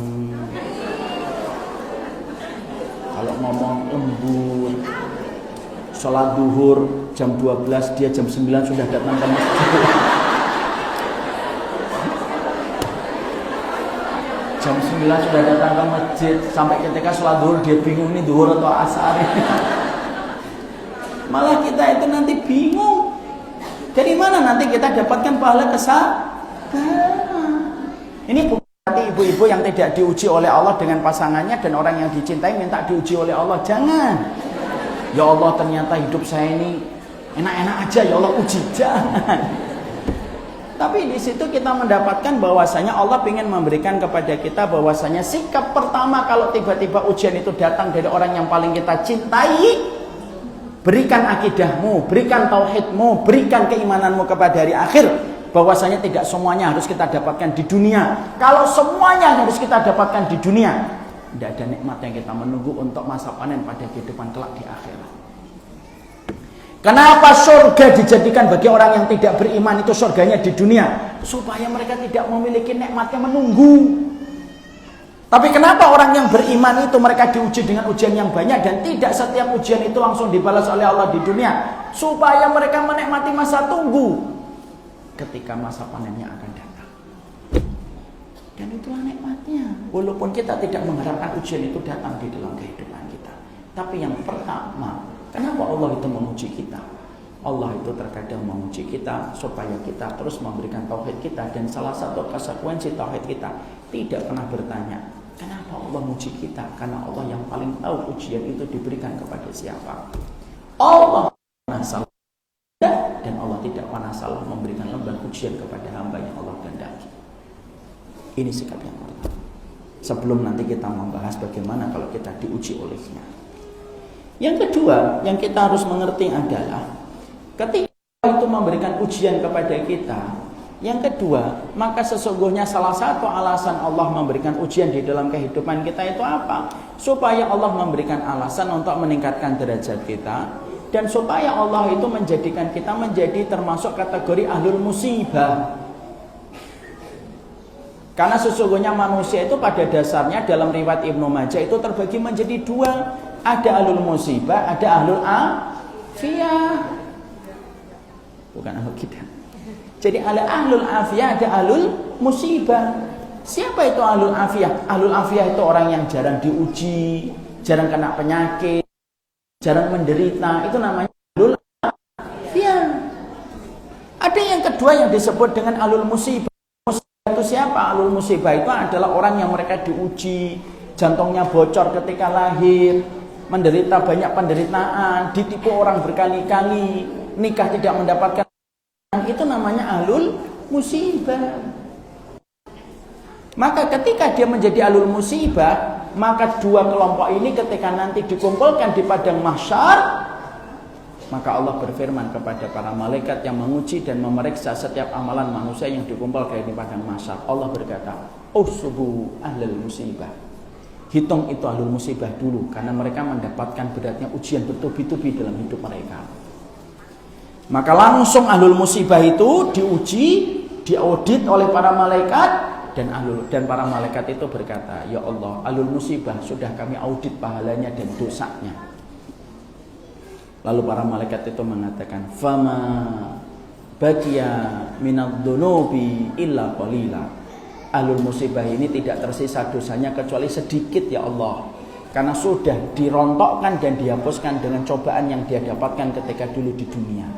kalau ngomong lembut, sholat duhur jam 12, dia jam 9 sudah datang ke masjid. Jam 9 sudah datang ke masjid, sampai ketika sholat duhur dia bingung ini duhur atau asar. Malah kita itu nanti bingung. Dari mana nanti kita dapatkan pahala kesabaran? Ini bukan berarti ibu-ibu yang tidak diuji oleh Allah dengan pasangannya dan orang yang dicintai minta diuji oleh Allah. Jangan. Ya Allah, ternyata hidup saya ini enak-enak aja, ya Allah uji. Jangan. Tapi di situ kita mendapatkan bahwasanya Allah ingin memberikan kepada kita bahwasanya sikap pertama kalau tiba-tiba ujian itu datang dari orang yang paling kita cintai, berikan akidahmu, berikan tauhidmu, berikan keimananmu kepada hari akhir, bahwasanya tidak semuanya harus kita dapatkan di dunia. Kalau semuanya harus kita dapatkan di dunia, tidak ada nikmat yang kita menunggu untuk masa panen pada kehidupan kelak di akhirat. Kenapa surga dijadikan bagi orang yang tidak beriman itu surganya di dunia? Supaya mereka tidak memiliki nikmat yang menunggu. Tapi kenapa orang yang beriman itu mereka diuji dengan ujian yang banyak dan tidak setiap ujian itu langsung dibalas oleh Allah di dunia? Supaya mereka menikmati masa tunggu ketika masa panennya akan datang. Dan itulah nikmatnya. Walaupun kita tidak mengharapkan ujian itu datang di dalam kehidupan kita. Tapi yang pertama, kenapa Allah itu menguji kita? Allah itu terkadang menguji kita supaya kita terus memberikan tauhid kita. Dan salah satu konsekuensi tauhid kita tidak pernah bertanya, kenapa Allah menguji kita? Karena Allah yang paling tahu ujian itu diberikan kepada siapa. Allah pernah salah mana salah memberikan lembar ujian kepada hamba yang Allah kehendaki. Ini sikap yang pertama. Sebelum nanti kita membahas bagaimana kalau kita diuji olehnya. Yang kedua, yang kita harus mengerti adalah ketika itu memberikan ujian kepada kita, yang kedua, maka sesungguhnya salah satu alasan Allah memberikan ujian di dalam kehidupan kita itu apa? Supaya Allah memberikan alasan untuk meningkatkan derajat kita, dan supaya Allah itu menjadikan kita menjadi termasuk kategori ahlul musibah. Karena sesungguhnya manusia itu pada dasarnya dalam riwayat Ibnu Majah itu terbagi menjadi dua. Ada ahlul musibah, ada ahlul afiyah. Bukan ahlul kita. Jadi ada ahlul afiyah, ada ahlul musibah. Siapa itu ahlul afiyah? Ahlul afiyah itu orang yang jarang diuji, jarang kena penyakit, jarang menderita. Itu namanya ahlul afiyah. Ada yang kedua yang disebut dengan ahlul musibah. Musibah itu siapa? Ahlul musibah itu adalah orang yang mereka diuji, jantungnya bocor ketika lahir, menderita banyak penderitaan, ditipu orang berkali-kali, nikah tidak mendapatkan. Itu namanya ahlul musibah. Maka ketika dia menjadi ahlul musibah, maka dua kelompok ini ketika nanti dikumpulkan di padang mahsyar, maka Allah berfirman kepada para malaikat yang menguji dan memeriksa setiap amalan manusia yang dikumpulkan di padang mahsyar. Allah berkata, "Usubu ahlul musibah." Hitung itu ahlul musibah dulu, karena mereka mendapatkan beratnya ujian bertubi-tubi dalam hidup mereka. Maka langsung ahlul musibah itu diuji, diaudit oleh para malaikat, dan para malaikat itu berkata, "Ya Allah, ahlul musibah sudah kami audit pahalanya dan dosanya." Lalu para malaikat itu mengatakan, "Fama baqiya minadz-dzunubi illa qalila." Ahlul musibah ini tidak tersisa dosanya kecuali sedikit ya Allah, karena sudah dirontokkan dan dihapuskan dengan cobaan yang dia dapatkan ketika dulu di dunia.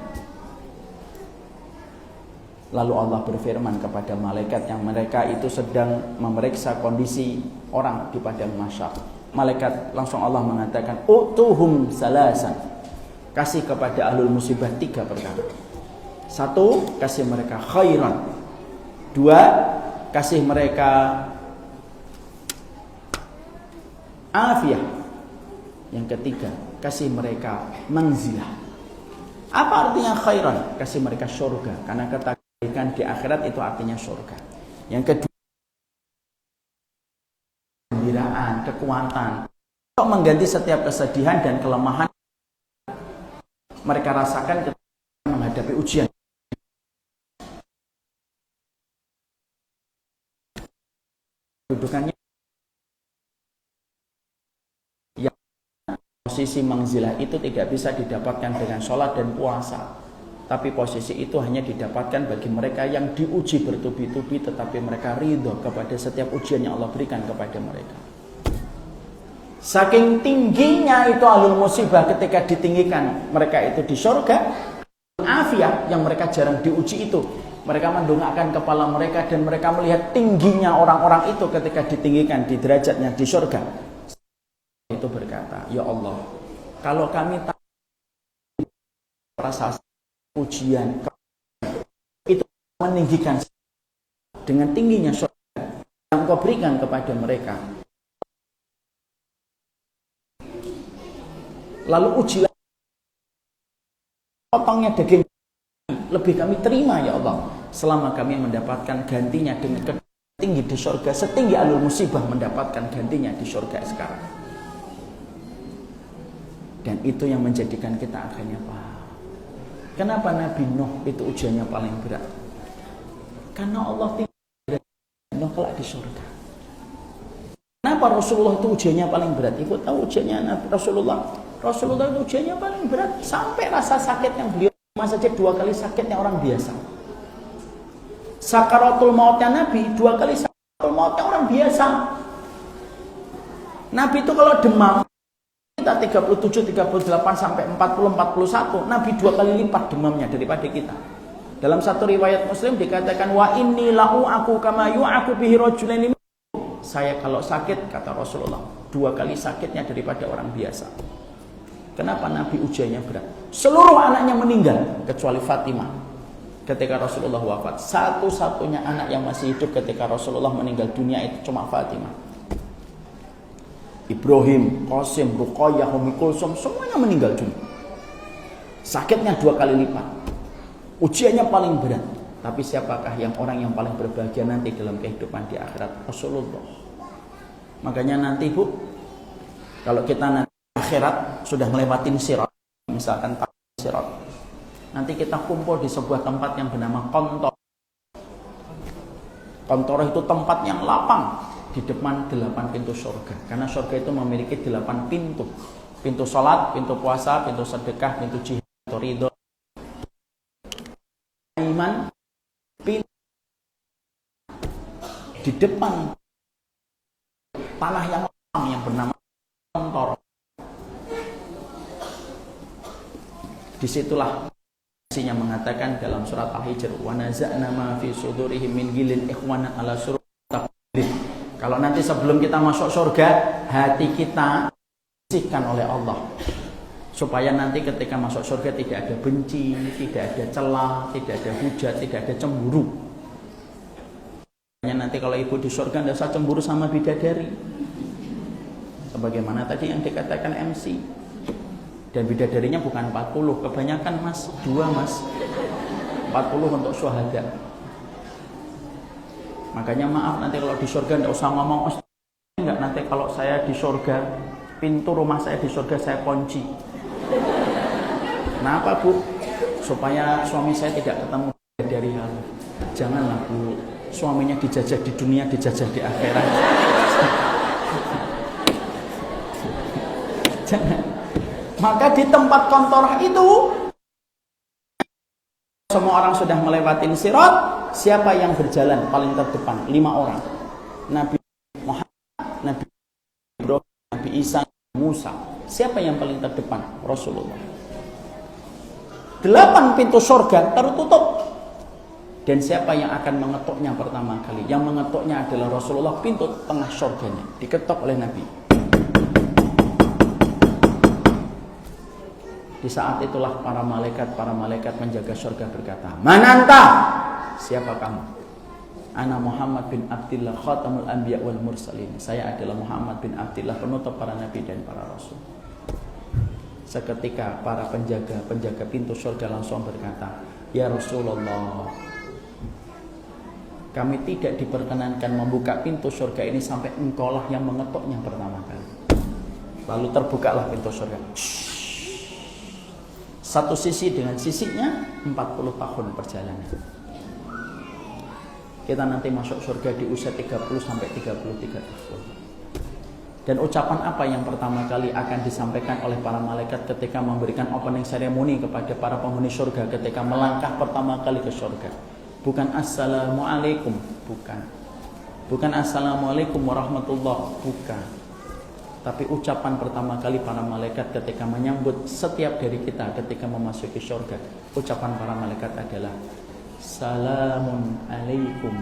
Lalu Allah berfirman kepada malaikat yang mereka itu sedang memeriksa kondisi orang di padang mahsyar. Malaikat langsung Allah mengatakan, "Utuhum salasan." Kasih kepada ahlul musibah 3 perkara. 1, kasih mereka khairan. 2, kasih mereka afiyah. Yang ketiga, kasih mereka manzilah. Apa artinya khairan? Kasih mereka surga, karena kata di akhirat itu artinya surga. Yang kedua, kegembiraan, kekuatan untuk mengganti setiap kesedihan dan kelemahan mereka rasakan ketika menghadapi ujian. Dudukannya yang posisi manzilah itu tidak bisa didapatkan dengan sholat dan puasa. Tapi posisi itu hanya didapatkan bagi mereka yang diuji bertubi-tubi, tetapi mereka ridho kepada setiap ujian yang Allah berikan kepada mereka. Saking tingginya itu ahlul musibah ketika ditinggikan mereka itu di surga. Afiyah yang mereka jarang diuji itu, mereka mendongakkan kepala mereka dan mereka melihat tingginya orang-orang itu ketika ditinggikan di derajatnya di surga. Itu berkata, "Ya Allah, kalau kami tak rasa ujian itu meninggikan dengan tingginya surga yang Kau berikan kepada mereka, lalu ujilah potongnya daging lebih kami terima ya Allah, selama kami mendapatkan gantinya dengan tinggi di surga setinggi ahlul musibah mendapatkan gantinya di surga sekarang." Dan itu yang menjadikan kita akhirnya paham kenapa Nabi Nuh itu ujiannya paling berat. Karena Allah tidak Nuh kelak di surga. Kenapa Rasulullah itu ujiannya paling berat? Ibu tahu ujiannya Nabi Rasulullah? Rasulullah itu ujiannya paling berat sampai rasa sakit yang beliau saja 2 kali sakitnya orang biasa. Sakaratul mautnya Nabi 2 kali sakaratul mautnya orang biasa. Nabi itu kalau demam kita 37, 38 sampai 40, 41, Nabi 2 kali lipat demamnya daripada kita. Dalam satu riwayat Muslim dikatakan, "Wa inni la'u'aku kama yu'aku bihi rajulaini." Saya kalau sakit, kata Rasulullah, 2 kali sakitnya daripada orang biasa. Kenapa Nabi ujiannya berat? Seluruh anaknya meninggal kecuali Fatimah. ketika Rasulullah wafat. Satu-satunya anak yang masih hidup ketika Rasulullah meninggal dunia itu cuma Fatimah. Ibrahim, Qasim, Ruqayyah, Ummi Kulsum semuanya meninggal dunia. Sakitnya 2 kali lipat. Ujiannya paling berat. Tapi siapakah orang yang paling berbahagia nanti dalam kehidupan di akhirat? Rasulullah. Makanya nanti Bu, kalau kita nanti akhirat sudah melewatin sirat, misalkan sirat, nanti kita kumpul di sebuah tempat yang bernama Qantarah. Qantarah itu tempat yang lapang di depan 8 pintu surga. Karena surga itu memiliki 8 pintu. Pintu salat, pintu puasa, pintu sedekah, pintu jihad, pintu ridho, iman, pintu di depan tanah yang lapang yang bernama Qantarah. Disitulah isinya mengatakan dalam surat Al-Hijr, wa naza'na ma fi sudurihim min ghillin ikhwanan ala surur. Kalau nanti sebelum kita masuk surga, hati kita dibersihkan oleh Allah, supaya nanti ketika masuk surga tidak ada benci, tidak ada celah, tidak ada hujat, tidak ada cemburu. Nanti kalau ibu di surga tidak usah cemburu sama bidadari, sebagaimana tadi yang dikatakan MC. Dan bidadarinya bukan 40, kebanyakan mas, 2 mas, 40 untuk syuhada. Makanya maaf nanti kalau di surga tidak usah ngomong, enggak, nanti kalau saya di surga, pintu rumah saya di surga saya kunci. Kenapa Bu? Supaya suami saya tidak ketemu bidadari hal. Janganlah Bu, suaminya dijajah di dunia, dijajah di akhirat. Jangan. Maka di tempat Qantarah itu semua orang sudah melewati sirat. Siapa yang berjalan paling terdepan? 5 orang. Nabi Muhammad, Nabi Ibrahim, Nabi Isa, Musa. Siapa yang paling terdepan? Rasulullah. 8 pintu surga tertutup. Dan siapa yang akan mengetuknya pertama kali? Yang mengetuknya adalah Rasulullah, pintu tengah surganya diketuk oleh Nabi. Di saat itulah para malaikat menjaga surga berkata, "Mananta?" Siapa kamu? Ana Muhammad bin Abdillah khatamul anbiya wal mursalin. Saya adalah Muhammad bin Abdillah, penutup para nabi dan para rasul. Seketika para penjaga pintu surga langsung berkata, "Ya Rasulullah, kami tidak diperkenankan membuka pintu surga ini sampai engkaulah yang mengetuknya pertama kali." Lalu terbukalah pintu surga. Satu sisi dengan sisinya 40 tahun perjalanan. Kita nanti masuk surga di usia 30 sampai 33 tahun. Dan ucapan apa yang pertama kali akan disampaikan oleh para malaikat ketika memberikan opening ceremony kepada para penghuni surga ketika melangkah pertama kali ke surga? Bukan assalamualaikum, bukan. Bukan assalamualaikum warahmatullah, bukan. Tapi ucapan pertama kali para malaikat ketika menyambut setiap dari kita ketika memasuki surga, ucapan para malaikat adalah salamun alaikum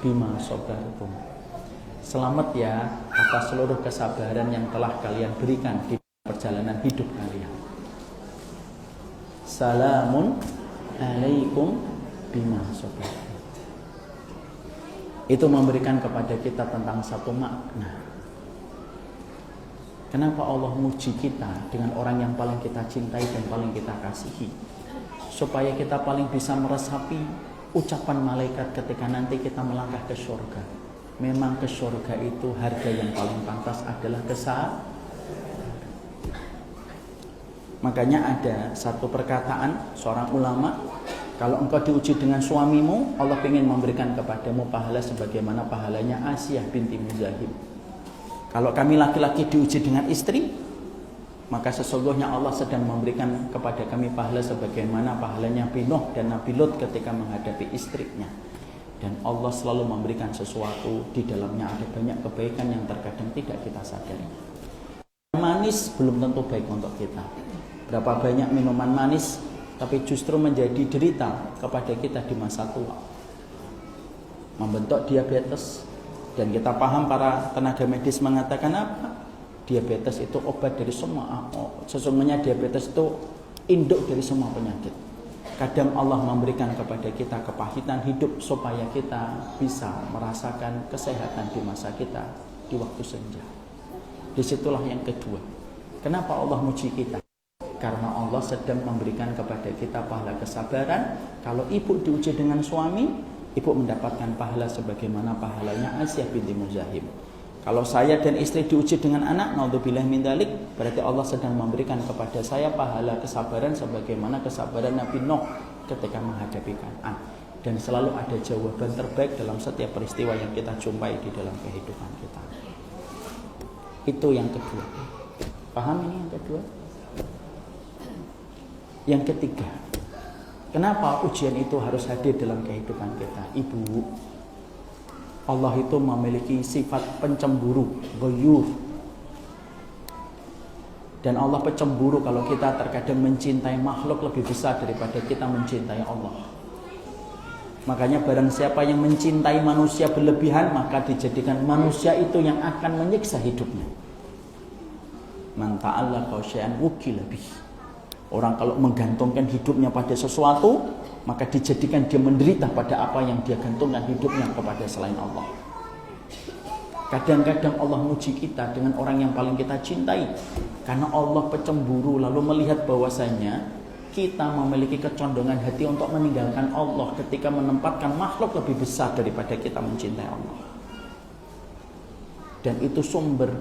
bima sabartum. Selamat ya atas seluruh kesabaran yang telah kalian berikan di perjalanan hidup kalian. Salamun alaikum bima sabartum. Itu memberikan kepada kita tentang satu makna. Kenapa Allah muji kita dengan orang yang paling kita cintai dan paling kita kasihi? Supaya kita paling bisa meresapi ucapan malaikat ketika nanti kita melangkah ke surga. Memang ke surga itu harga yang paling pantas adalah kesabaran. Makanya ada satu perkataan seorang ulama, kalau engkau diuji dengan suamimu, Allah ingin memberikan kepadamu pahala sebagaimana pahalanya Asiyah binti Muzahim. Kalau kami laki-laki diuji dengan istri, maka sesungguhnya Allah sedang memberikan kepada kami pahala sebagaimana pahalanya Nabi Nuh dan Nabi Lut ketika menghadapi istrinya. Dan Allah selalu memberikan sesuatu, di dalamnya ada banyak kebaikan yang terkadang tidak kita sadari. Manis belum tentu baik untuk kita. Berapa banyak minuman manis, tapi justru menjadi derita kepada kita di masa tua. Membentuk diabetes. Dan kita paham para tenaga medis mengatakan apa? Diabetes itu obat dari semua. Sesungguhnya diabetes itu induk dari semua penyakit. Kadang Allah memberikan kepada kita kepahitan hidup supaya kita bisa merasakan kesehatan di masa kita di waktu senja. Disitulah yang kedua. Kenapa Allah muji kita? Karena Allah sedang memberikan kepada kita pahala kesabaran. Kalau ibu diuji dengan suami, ibu mendapatkan pahala sebagaimana pahalanya Aisyah binti Muzahim. Kalau saya dan istri diuji dengan anak, naudzubillah min dzalik, berarti Allah sedang memberikan kepada saya pahala kesabaran sebagaimana kesabaran Nabi Nuh ketika menghadapi Kan'an. Dan selalu ada jawaban terbaik dalam setiap peristiwa yang kita jumpai di dalam kehidupan kita. Itu yang kedua. Paham ini yang kedua? Yang ketiga, kenapa ujian itu harus hadir dalam kehidupan kita? Ibu, Allah itu memiliki sifat pencemburu, ghayur. Dan Allah pencemburu kalau kita terkadang mencintai makhluk lebih besar daripada kita mencintai Allah. Makanya barang siapa yang mencintai manusia berlebihan, maka dijadikan manusia itu yang akan menyiksa hidupnya. Man ta'allaqa syai'an wukila bih. Orang kalau menggantungkan hidupnya pada sesuatu, maka dijadikan dia menderita pada apa yang dia gantungkan hidupnya kepada selain Allah. Kadang-kadang Allah muji kita dengan orang yang paling kita cintai, karena Allah pecemburu lalu melihat bahwasanya kita memiliki kecondongan hati untuk meninggalkan Allah ketika menempatkan makhluk lebih besar daripada kita mencintai Allah. Dan itu sumber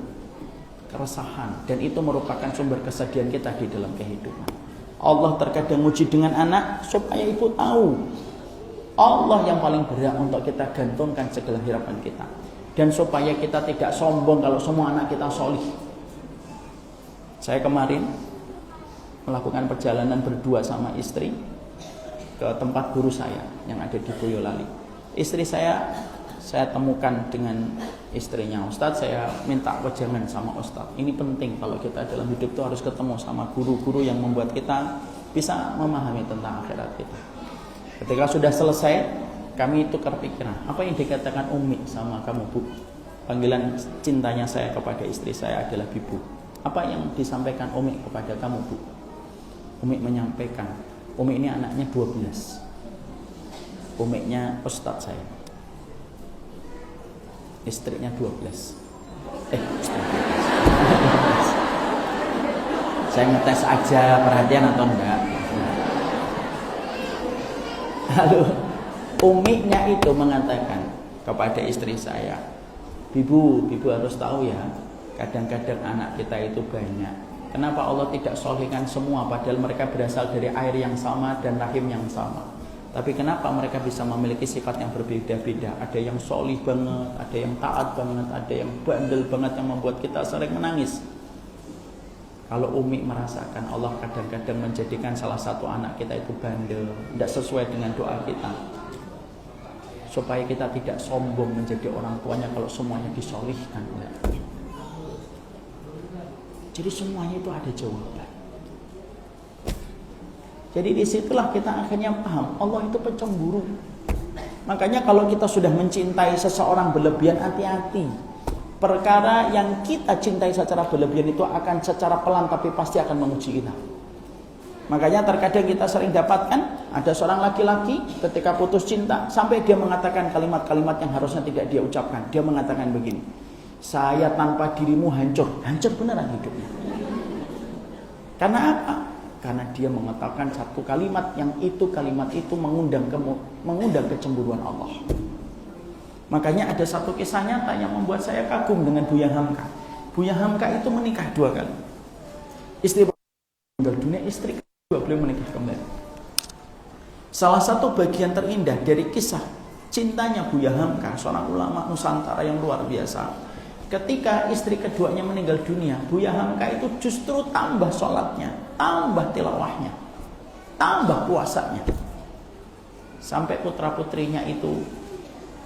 keresahan, dan itu merupakan sumber kesedihan kita di dalam kehidupan. Allah terkadang uji dengan anak supaya ibu tahu Allah yang paling berat untuk kita gantungkan segala harapan kita, dan supaya kita tidak sombong kalau semua anak kita solih. Saya kemarin melakukan perjalanan berdua sama istri ke tempat guru saya yang ada di Boyolali. Istri saya temukan dengan istrinya, Ustadz, saya minta wejangan sama Ustadz. Ini penting kalau kita dalam hidup itu harus ketemu sama guru-guru yang membuat kita bisa memahami tentang akhirat kita. Ketika sudah selesai, kami itu kepikiran, apa yang dikatakan Umi sama kamu, Bu? Panggilan cintanya saya kepada istri saya adalah Bibu. Apa yang disampaikan Umi kepada kamu, Bu? Umi menyampaikan, Umi ini anaknya 12. Uminya Ustadz saya. Istrinya 12. Saya ngetes aja perhatian atau enggak. Lalu uminya itu mengatakan kepada istri saya, Bibu harus tahu ya, kadang-kadang anak kita itu banyak. Kenapa Allah tidak solihkan semua padahal mereka berasal dari air yang sama dan rahim yang sama? Tapi kenapa mereka bisa memiliki sifat yang berbeda-beda? Ada yang solih banget, ada yang taat banget, ada yang bandel banget yang membuat kita sering menangis. Kalau Umi merasakan Allah kadang-kadang menjadikan salah satu anak kita itu bandel, tidak sesuai dengan doa kita, supaya kita tidak sombong menjadi orang tuanya kalau semuanya disolihkan. Jadi semuanya itu ada jawaban. Jadi disitulah kita akhirnya paham Allah itu pencemburu. Makanya kalau kita sudah mencintai seseorang berlebihan, hati-hati. Perkara yang kita cintai secara berlebihan itu akan secara pelan tapi pasti akan menguji kita. Makanya terkadang kita sering dapatkan ada seorang laki-laki ketika putus cinta sampai dia mengatakan kalimat-kalimat yang harusnya tidak dia ucapkan. Dia mengatakan begini, saya tanpa dirimu hancur beneran hidupnya. Karena apa? Karena dia mengatakan satu kalimat yang kalimat itu mengundang kecemburuan Allah. Makanya ada satu kisah nyata yang membuat saya kagum dengan Buya Hamka. Buya Hamka itu menikah 2 kali. Istri meninggal dunia, istri kedua beliau menikah kembali. Salah satu bagian terindah dari kisah cintanya Buya Hamka, seorang ulama Nusantara yang luar biasa. Ketika istri keduanya meninggal dunia, Buya Hamka itu justru tambah sholatnya, tambah tilawahnya, tambah puasanya. Sampai putra-putrinya itu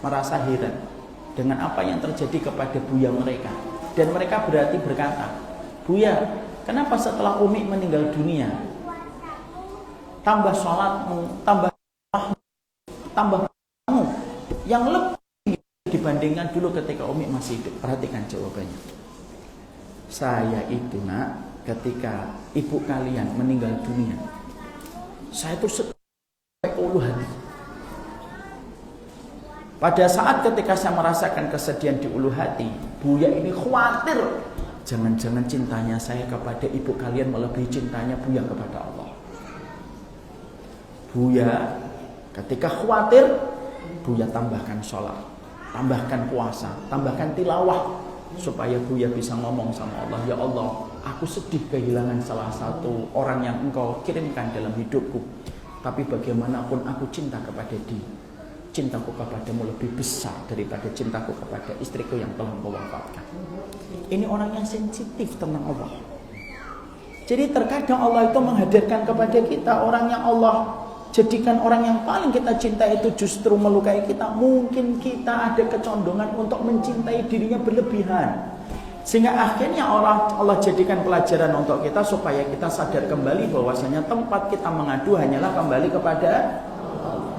merasa heran dengan apa yang terjadi kepada Buya mereka. Dan mereka berarti berkata, Buya, kenapa setelah Umi meninggal dunia, tambah sholatmu, tambah kamu yang lebih dibandingkan dulu ketika Umi masih hidup? Perhatikan jawabannya. Saya itu nak, ketika ibu kalian meninggal dunia, saya tuh ke ulu hati. Pada saat ketika saya merasakan kesedihan di ulu hati, Buya ini khawatir, jangan-jangan cintanya saya kepada ibu kalian melebihi cintanya Buya kepada Allah. Buya ketika khawatir, Buya tambahkan sholat, tambahkan puasa, tambahkan tilawah, supaya Buya bisa ngomong sama Allah, ya Allah, aku sedih kehilangan salah satu orang yang engkau kirimkan dalam hidupku, tapi bagaimanapun aku cinta kepada dia. Cintaku kepadamu lebih besar daripada cintaku kepada istriku yang telah engkau wafatkan. Ini orang yang sensitif tentang Allah. Jadi terkadang Allah itu menghadirkan kepada kita orang yang Allah jadikan orang yang paling kita cinta itu justru melukai kita. Mungkin kita ada kecondongan untuk mencintai dirinya berlebihan, sehingga akhirnya Allah jadikan pelajaran untuk kita supaya kita sadar kembali bahwasanya tempat kita mengadu hanyalah kembali kepada Allah.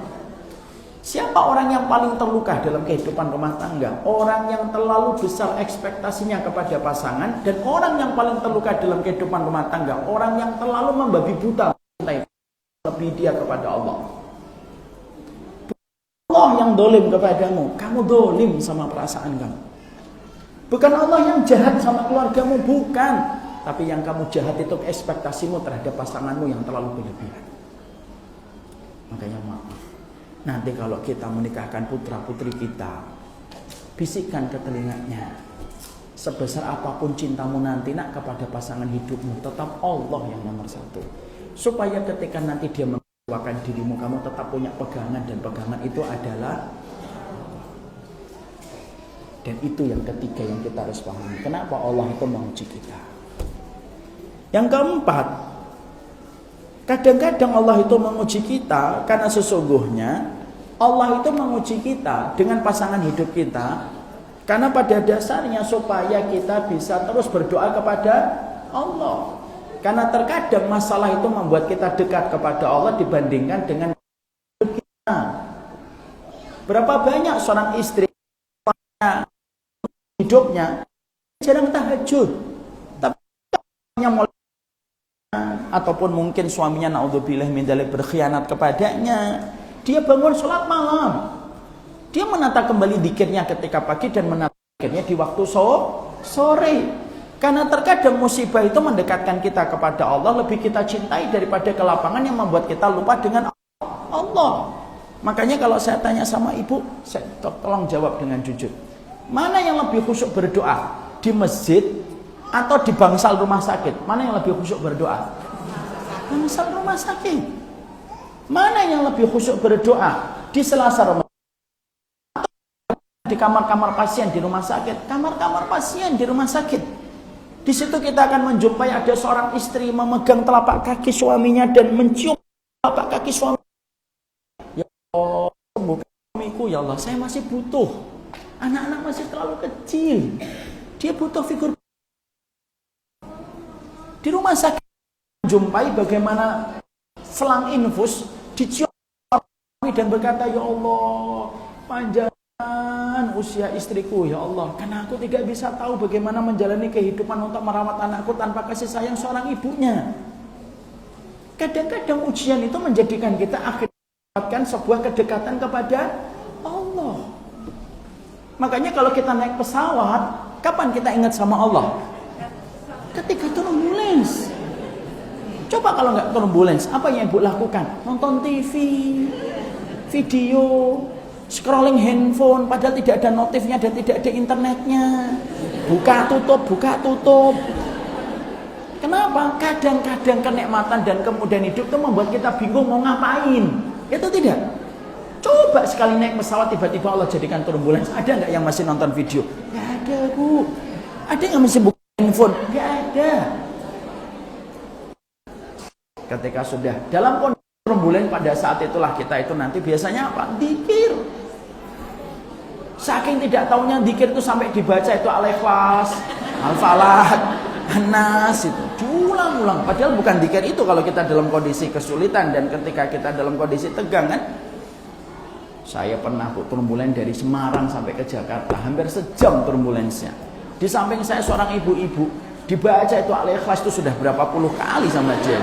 Siapa orang yang paling terluka dalam kehidupan rumah tangga? Orang yang terlalu besar ekspektasinya kepada pasangan. Dan orang yang paling terluka dalam kehidupan rumah tangga, orang yang terlalu membabi buta mencintai lebih dia kepada Allah. Allah yang dolim kepadamu, kamu dolim sama perasaan kamu. Bukan Allah yang jahat sama keluargamu, bukan. Tapi yang kamu jahat itu ekspektasimu terhadap pasanganmu yang terlalu berlebihan. Makanya maaf, nanti kalau kita menikahkan putra putri kita, bisikkan ke telinganya, sebesar apapun cintamu nanti nak kepada pasangan hidupmu, tetap Allah yang nomor satu. Supaya ketika nanti dia mengecewakan dirimu, kamu tetap punya pegangan, dan pegangan itu adalah. Dan itu yang ketiga yang kita harus pahami. Kenapa Allah itu menguji kita? Yang keempat, kadang-kadang Allah itu menguji kita karena sesungguhnya Allah itu menguji kita dengan pasangan hidup kita karena pada dasarnya supaya kita bisa terus berdoa kepada Allah. Karena terkadang masalah itu membuat kita dekat kepada Allah dibandingkan dengan hidup kita. Berapa banyak seorang istri hidupnya jarang tahajud, tapi mulai ataupun mungkin suaminya naudzubillah min dzalik berkhianat kepadanya, dia bangun sholat malam, dia menata kembali dzikirnya ketika pagi dan menata dzikirnya di waktu sore. Karena terkadang musibah itu mendekatkan kita kepada Allah, lebih kita cintai daripada kelapangan yang membuat kita lupa dengan Allah. Makanya kalau saya tanya sama ibu, saya tolong jawab dengan jujur, mana yang lebih khusyuk berdoa, di masjid atau di bangsal rumah sakit? Mana yang lebih khusyuk berdoa? Bangsal rumah sakit. Mana yang lebih khusyuk berdoa? Di selasar rumah sakit, di kamar-kamar pasien di rumah sakit, kamar-kamar pasien di rumah sakit. Di situ kita akan menjumpai ada seorang istri memegang telapak kaki suaminya dan mencium telapak kaki suami. Ya Allah, sembuhkan suamiku ya Allah, saya masih butuh. Anak-anak masih terlalu kecil. Dia butuh figur. Di rumah sakit menjumpai bagaimana selang infus dicium dan berkata, ya Allah, panjang usia istriku ya Allah, karena aku tidak bisa tahu bagaimana menjalani kehidupan untuk merawat anakku tanpa kasih sayang seorang ibunya. Kadang-kadang ujian itu menjadikan kita akhirnya mendapatkan sebuah kedekatan kepada Allah. Makanya kalau kita naik pesawat, kapan kita ingat sama Allah? Ketika turbulence. Coba kalau nggak turbulence, apa yang ibu lakukan? Nonton TV, video, scrolling handphone, padahal tidak ada notifnya dan tidak ada internetnya. Buka tutup. Kenapa? Kadang-kadang kenikmatan dan kemudahan hidup itu membuat kita bingung mau ngapain. Itu tidak. Coba sekali naik pesawat tiba-tiba Allah jadikan turbulence. Ada nggak yang masih nonton video? Nggak ada, Bu. Ada yang masih buka handphone? Nggak ada. Ketika sudah dalam kondisi turbulence, pada saat itulah kita itu nanti biasanya apa? Dzikir. Saking tidak tahunya dzikir itu sampai dibaca itu Al-Ikhlas, Al-Falaq, An-Nas itu diulang-ulang. Padahal bukan dzikir itu kalau kita dalam kondisi kesulitan dan ketika kita dalam kondisi tegang kan. Saya pernah turbulen dari Semarang sampai ke Jakarta, hampir sejam turbulensnya. Di samping saya seorang ibu-ibu, dibaca itu Al-Ikhlas itu sudah berapa puluh kali sama dia.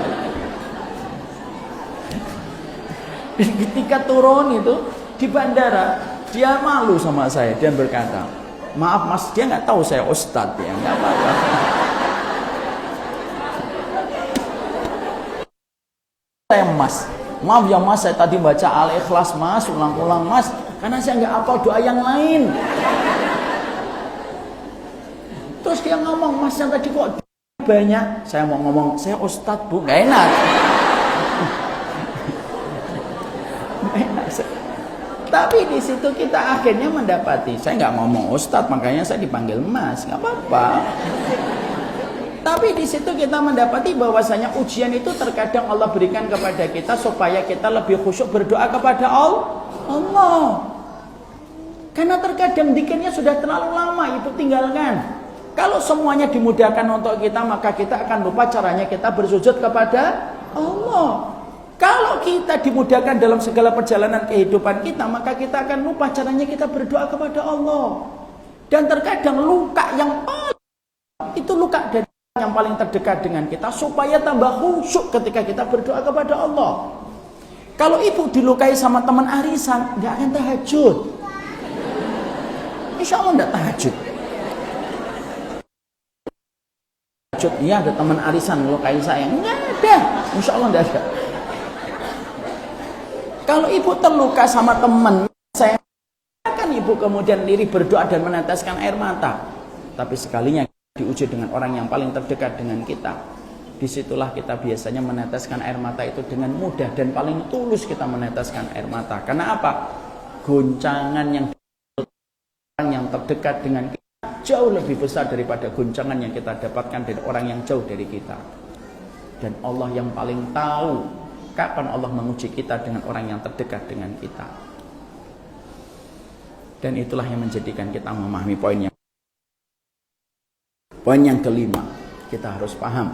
Ketika turun itu di bandara, dia malu sama saya. Dia berkata, maaf mas, dia nggak tahu saya ustadz ya, nggak apa-apa. Saya mas, maaf ya mas, saya tadi baca Al-Ikhlas mas, ulang-ulang mas, karena saya nggak hafal doa yang lain. Terus dia ngomong, mas yang tadi kok banyak. Saya mau ngomong, saya ustadz bu, nggak enak. Tapi di situ kita akhirnya mendapati, saya nggak ngomong ustadz, makanya saya dipanggil mas, nggak apa-apa. Tapi di situ kita mendapati bahwasanya ujian itu terkadang Allah berikan kepada kita supaya kita lebih khusyuk berdoa kepada Allah. Karena terkadang zikirnya sudah terlalu lama, itu tinggalkan. Kalau semuanya dimudahkan untuk kita, maka kita akan lupa caranya kita bersujud kepada Allah. Kalau kita dimudahkan dalam segala perjalanan kehidupan kita, maka kita akan lupa caranya kita berdoa kepada Allah. Dan terkadang luka yang paling itu luka dari yang paling terdekat dengan kita, supaya tambah khusyuk ketika kita berdoa kepada Allah. Kalau ibu dilukai sama teman arisan, nggak akan tahajud. Insya Allah nggak tahajud. Iya, ada teman arisan melukai saya, nggak ada. Insya Allah nggak ada. Kalau ibu terluka sama teman, saya akan ibu kemudian diri berdoa dan meneteskan air mata. Tapi sekalinya diuji dengan orang yang paling terdekat dengan kita, disitulah kita biasanya meneteskan air mata itu dengan mudah dan paling tulus kita meneteskan air mata. Karena apa? Goncangan yang terdekat dengan kita jauh lebih besar daripada goncangan yang kita dapatkan dari orang yang jauh dari kita. Dan Allah yang paling tahu kapan Allah menguji kita dengan orang yang terdekat dengan kita. Dan itulah yang menjadikan kita memahami poin yang kelima. Kita harus paham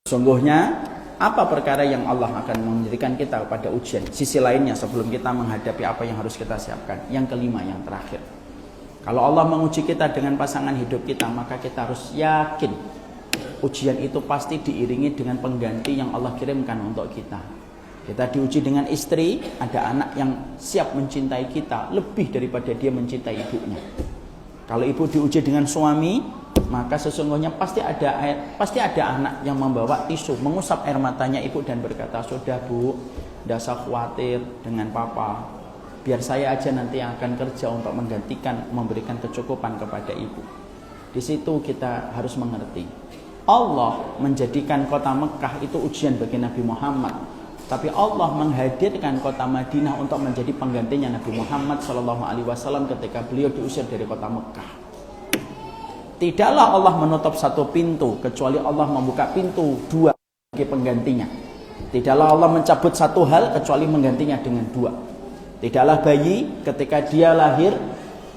sungguhnya apa perkara yang Allah akan menjadikan kita pada ujian. Sisi lainnya sebelum kita menghadapi apa yang harus kita siapkan. Yang kelima, yang terakhir, kalau Allah menguji kita dengan pasangan hidup kita, maka kita harus yakin ujian itu pasti diiringi dengan pengganti yang Allah kirimkan untuk kita. Kita diuji dengan istri, ada anak yang siap mencintai kita lebih daripada dia mencintai ibunya. Kalau ibu diuji dengan suami, maka sesungguhnya pasti ada anak yang membawa tisu, mengusap air matanya ibu dan berkata, sudah bu, tidak usah khawatir dengan papa, biar saya aja nanti yang akan kerja untuk menggantikan, memberikan kecukupan kepada ibu. Di situ kita harus mengerti, Allah menjadikan kota Mekah itu ujian bagi Nabi Muhammad, tapi Allah menghadirkan kota Madinah untuk menjadi penggantinya Nabi Muhammad SAW ketika beliau diusir dari kota Mekah. Tidaklah Allah menutup satu pintu kecuali Allah membuka pintu dua bagi penggantinya. Tidaklah Allah mencabut satu hal kecuali menggantinya dengan dua. Tidaklah bayi ketika dia lahir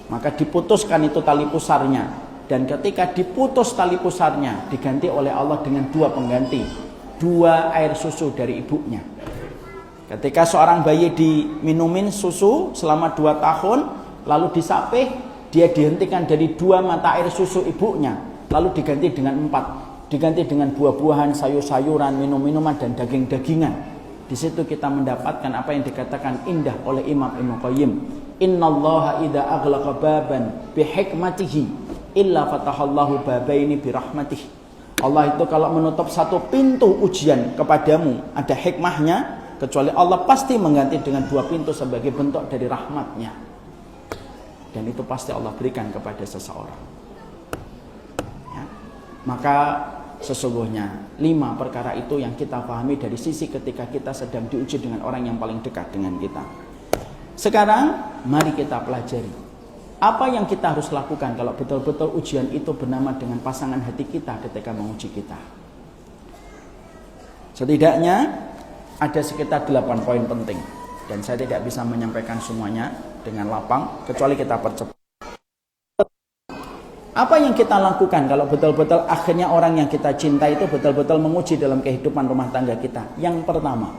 maka diputuskan itu tali pusarnya, dan ketika diputus tali pusarnya diganti oleh Allah dengan dua pengganti, dua air susu dari ibunya. Ketika seorang bayi diminumin susu selama 2 tahun lalu disapih, dia dihentikan dari 2 mata air susu ibunya lalu diganti dengan 4, diganti dengan buah-buahan, sayur-sayuran, minum-minuman dan daging-dagingan. Di situ kita mendapatkan apa yang dikatakan indah oleh Imam Ibnu Qayyim, innallaha idza aghlaqa baban bihikmatihi illa fatahallahu babaini birahmatihi. Allah itu kalau menutup satu pintu ujian kepadamu ada hikmahnya, kecuali Allah pasti mengganti dengan 2 pintu sebagai bentuk dari rahmatnya. Dan itu pasti Allah berikan kepada seseorang ya. Maka sesungguhnya 5 perkara itu yang kita pahami dari sisi ketika kita sedang diuji dengan orang yang paling dekat dengan kita. Sekarang mari kita pelajari apa yang kita harus lakukan kalau betul-betul ujian itu bernama dengan pasangan hati kita ketika menguji kita. Setidaknya ada sekitar 8 poin penting, dan saya tidak bisa menyampaikan semuanya dengan lapang kecuali kita percepat. Apa yang kita lakukan kalau betul-betul akhirnya orang yang kita cinta itu betul-betul menguji dalam kehidupan rumah tangga kita? Yang pertama,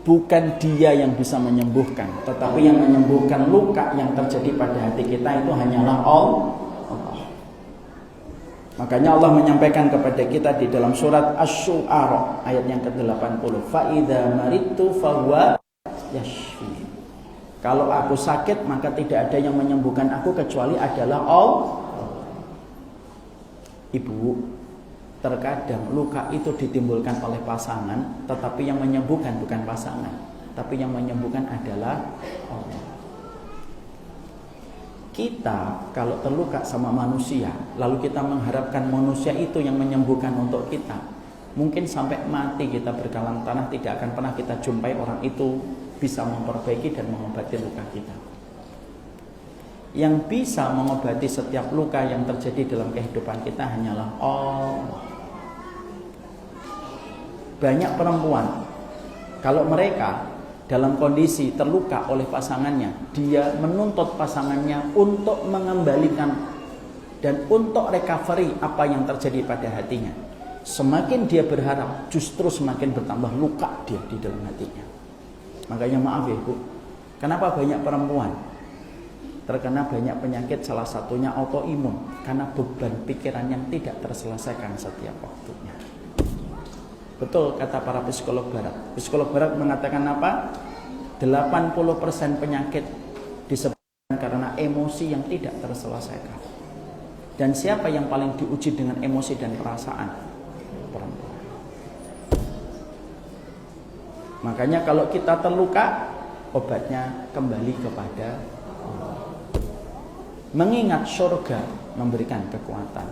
bukan dia yang bisa menyembuhkan, tetapi yang menyembuhkan luka yang terjadi pada hati kita itu hanyalah Allah. Makanya Allah menyampaikan kepada kita di dalam surat Asy-Syu'ara ayat yang ke-80, fa idza maridtu fahuwa yashfi. Kalau aku sakit maka tidak ada yang menyembuhkan aku kecuali adalah Allah. Ibu, terkadang luka itu ditimbulkan oleh pasangan, tetapi yang menyembuhkan bukan pasangan, tapi yang menyembuhkan adalah Allah. Kita kalau terluka sama manusia, lalu kita mengharapkan manusia itu yang menyembuhkan untuk kita, mungkin sampai mati kita berkalang tanah tidak akan pernah kita jumpai orang itu bisa memperbaiki dan mengobati luka kita. Yang bisa mengobati setiap luka yang terjadi dalam kehidupan kita hanyalah Allah. Banyak perempuan, kalau mereka dalam kondisi terluka oleh pasangannya, dia menuntut pasangannya untuk mengembalikan dan untuk recovery apa yang terjadi pada hatinya. Semakin dia berharap, justru semakin bertambah luka dia di dalam hatinya. Makanya maaf ya Bu, kenapa banyak perempuan terkena banyak penyakit, salah satunya autoimun, karena beban pikiran yang tidak terselesaikan setiap waktunya. Betul kata para psikolog barat. Psikolog barat mengatakan apa? 80% penyakit disebabkan karena emosi yang tidak terselesaikan. Dan siapa yang paling diuji dengan emosi dan perasaan? Perempuan. Makanya kalau kita terluka, obatnya kembali kepada Allah. Mengingat surga memberikan kekuatan,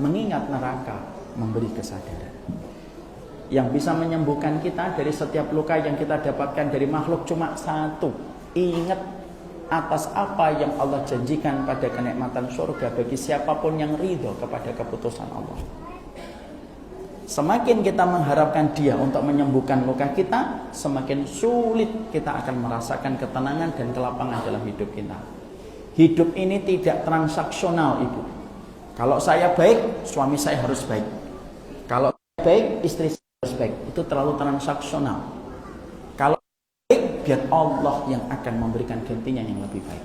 mengingat neraka memberi kesadaran. Yang bisa menyembuhkan kita dari setiap luka yang kita dapatkan dari makhluk cuma satu. Ingat atas apa yang Allah janjikan pada kenikmatan surga bagi siapapun yang ridho kepada keputusan Allah. Semakin kita mengharapkan Dia untuk menyembuhkan luka kita, semakin sulit kita akan merasakan ketenangan dan kelapangan dalam hidup kita. Hidup ini tidak transaksional, Ibu. Kalau saya baik, suami saya harus baik. Kalau saya baik, istri saya harus baik. Itu terlalu transaksional. Kalau baik, biar Allah yang akan memberikan gantinya yang lebih baik.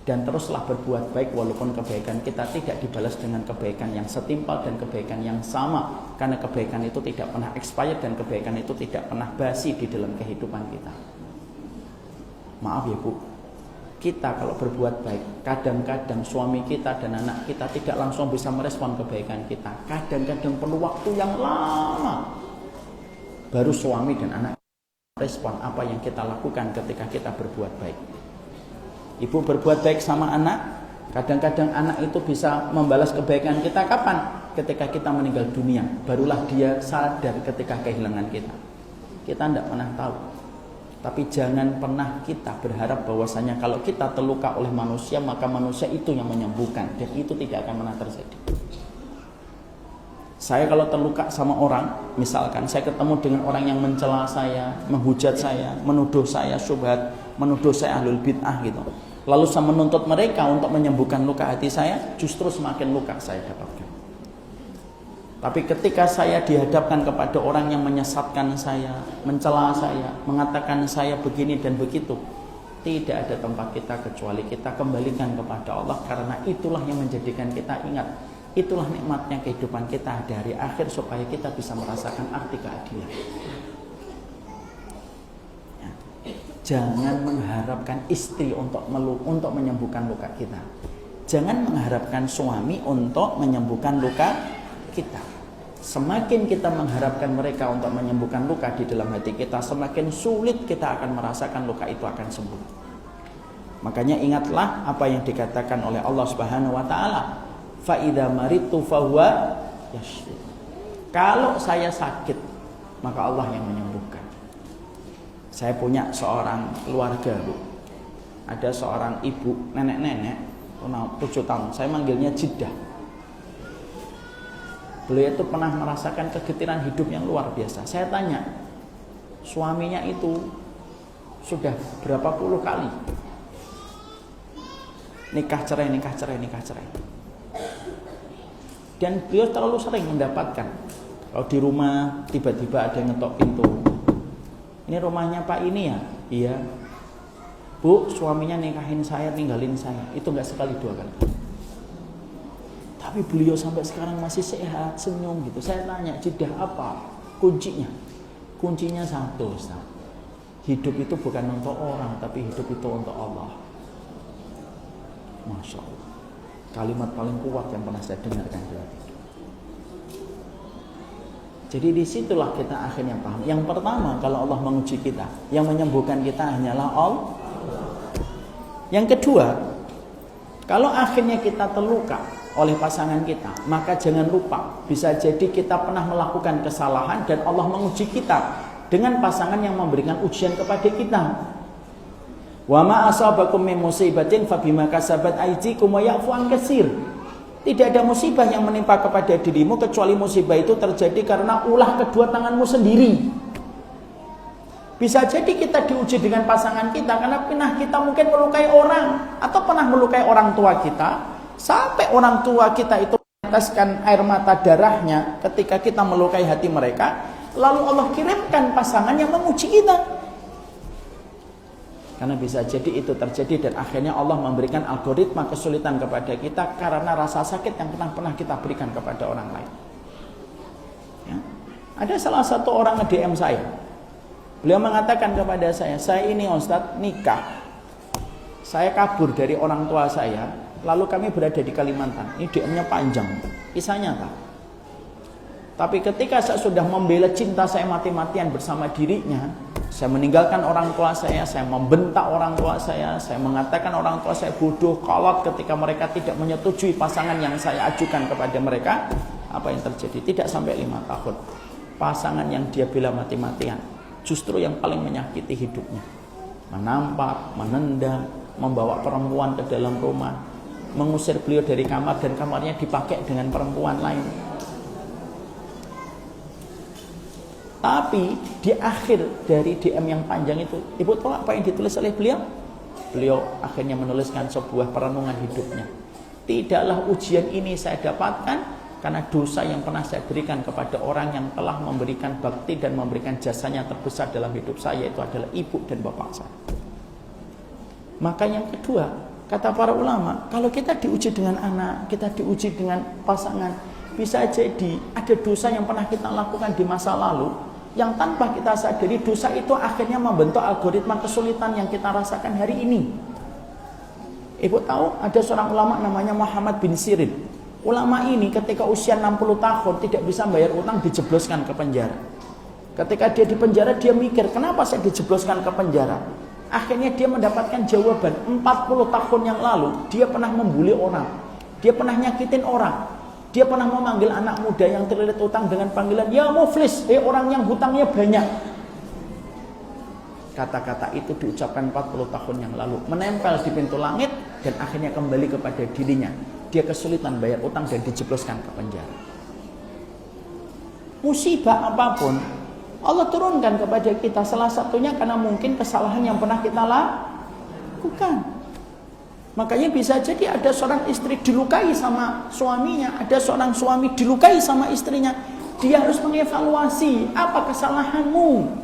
Dan teruslah berbuat baik walaupun kebaikan kita tidak dibalas dengan kebaikan yang setimpal dan kebaikan yang sama. Karena kebaikan itu tidak pernah expired dan kebaikan itu tidak pernah basi di dalam kehidupan kita. Maaf ya Bu, kita kalau berbuat baik, kadang-kadang suami kita dan anak kita tidak langsung bisa merespon kebaikan kita. Kadang-kadang perlu waktu yang lama baru suami dan anak merespon apa yang kita lakukan ketika kita berbuat baik. Ibu berbuat baik sama anak, kadang-kadang anak itu bisa membalas kebaikan kita kapan? Ketika kita meninggal dunia, barulah dia sadar ketika kehilangan kita. Kita tidak pernah tahu. Tapi jangan pernah kita berharap bahwasanya kalau kita terluka oleh manusia, maka manusia itu yang menyembuhkan. Dan itu tidak akan pernah terjadi. Saya kalau terluka sama orang, misalkan saya ketemu dengan orang yang mencela saya, menghujat saya, menuduh saya syubhat, menuduh saya ahlul bid'ah gitu. Lalu saya menuntut mereka untuk menyembuhkan luka hati saya, justru semakin luka saya dapatkan. Tapi ketika saya dihadapkan kepada orang yang menyesatkan saya, mencela saya, mengatakan saya begini dan begitu, tidak ada tempat kita kecuali kita kembalikan kepada Allah, karena itulah yang menjadikan kita ingat. Itulah nikmatnya kehidupan kita di hari akhir, supaya kita bisa merasakan arti keadilan. Ya. Jangan mengharapkan istri untuk menyembuhkan luka kita. Jangan mengharapkan suami untuk menyembuhkan luka kita. Semakin kita mengharapkan mereka untuk menyembuhkan luka di dalam hati kita, semakin sulit kita akan merasakan luka itu akan sembuh. Makanya ingatlah apa yang dikatakan oleh Allah Subhanahu wa taala, fa idza maridtu fahuwa yashfi. Kalau saya sakit, maka Allah yang menyembuhkan. Saya punya seorang keluarga, Bu. Ada seorang ibu, nenek-nenek, 7 tahun. Saya manggilnya Jidah. Beliau itu pernah merasakan kegetiran hidup yang luar biasa. Saya tanya, suaminya itu sudah berapa puluh kali nikah cerai. Dan beliau terlalu sering mendapatkan, kalau di rumah tiba-tiba ada yang ngetok pintu. Ini rumahnya Pak ini ya? Iya. Bu, suaminya nikahin saya, ninggalin saya. Itu enggak sekali 2 kali. tapi beliau sampai sekarang masih sehat, senyum gitu. Saya tanya, Jeddah apa kuncinya? Kuncinya satu, Ustaz. Hidup itu bukan untuk orang, tapi hidup itu untuk Allah. Masya Allah. Kalimat paling kuat yang pernah saya dengarkan di hati. Jadi disitulah kita akhirnya paham. Yang pertama, kalau Allah menguji kita, yang menyembuhkan kita hanyalah Allah. Yang kedua, kalau akhirnya kita terluka oleh pasangan kita, maka jangan lupa, bisa jadi kita pernah melakukan kesalahan dan Allah menguji kita dengan pasangan yang memberikan ujian kepada kita. Wa ma asabakum min musibatin fabima kasabat aydikum wa ya'fu an katsir. Tidak ada musibah yang menimpa kepada dirimu kecuali musibah itu terjadi karena ulah kedua tanganmu sendiri. Bisa jadi kita diuji dengan pasangan kita karena pernah kita mungkin melukai orang atau pernah melukai orang tua kita sampai orang tua kita itu meneteskan air mata darahnya ketika kita melukai hati mereka, lalu Allah kirimkan pasangan yang menguji kita. Karena bisa jadi itu terjadi dan akhirnya Allah memberikan algoritma kesulitan kepada kita karena rasa sakit yang pernah kita berikan kepada orang lain. Ya. Ada salah satu orang nge-DM saya. Beliau mengatakan kepada saya ini Ustadz nikah. Saya kabur dari orang tua saya, lalu kami berada di Kalimantan. Ini DM-nya panjang, kisah nyata. Tapi ketika saya sudah membela cinta saya mati-matian bersama dirinya, saya meninggalkan orang tua saya membentak orang tua saya mengatakan orang tua saya bodoh, kolot ketika mereka tidak menyetujui pasangan yang saya ajukan kepada mereka. Apa yang terjadi? Tidak sampai 5 tahun. Pasangan yang dia bela mati-matian justru yang paling menyakiti hidupnya. Menampak, menendang, membawa perempuan ke dalam rumah, mengusir beliau dari kamar dan kamarnya dipakai dengan perempuan lain. Tapi di akhir dari DM yang panjang itu, ibu tahu apa yang ditulis oleh beliau? Beliau akhirnya menuliskan sebuah perenungan hidupnya. Tidaklah ujian ini saya dapatkan karena dosa yang pernah saya berikan kepada orang yang telah memberikan bakti dan memberikan jasanya terbesar dalam hidup saya, itu adalah ibu dan bapak saya. Maka yang kedua, kata para ulama, kalau kita diuji dengan anak, kita diuji dengan pasangan, bisa jadi ada dosa yang pernah kita lakukan di masa lalu yang tanpa kita sadari dosa itu akhirnya membentuk algoritma kesulitan yang kita rasakan hari ini. Ibu tahu ada seorang ulama namanya Muhammad bin Sirin. Ulama ini ketika usia 60 tahun tidak bisa bayar utang, dijebloskan ke penjara. Ketika dia di penjara dia mikir, kenapa saya dijebloskan ke penjara? Akhirnya dia mendapatkan jawaban. 40 tahun yang lalu dia pernah membuli orang, dia pernah nyakitin orang, dia pernah memanggil anak muda yang terlilit utang dengan panggilan ya muflis, orang yang hutangnya banyak. Kata-kata itu diucapkan 40 tahun yang lalu, menempel di pintu langit dan akhirnya kembali kepada dirinya. Dia kesulitan bayar utang dan dijebloskan ke penjara. Musibah apapun Allah turunkan kepada kita, salah satunya karena mungkin kesalahan yang pernah kita lakukan. Makanya bisa jadi ada seorang istri dilukai sama suaminya, ada seorang suami dilukai sama istrinya. Dia harus mengevaluasi, apa kesalahanmu?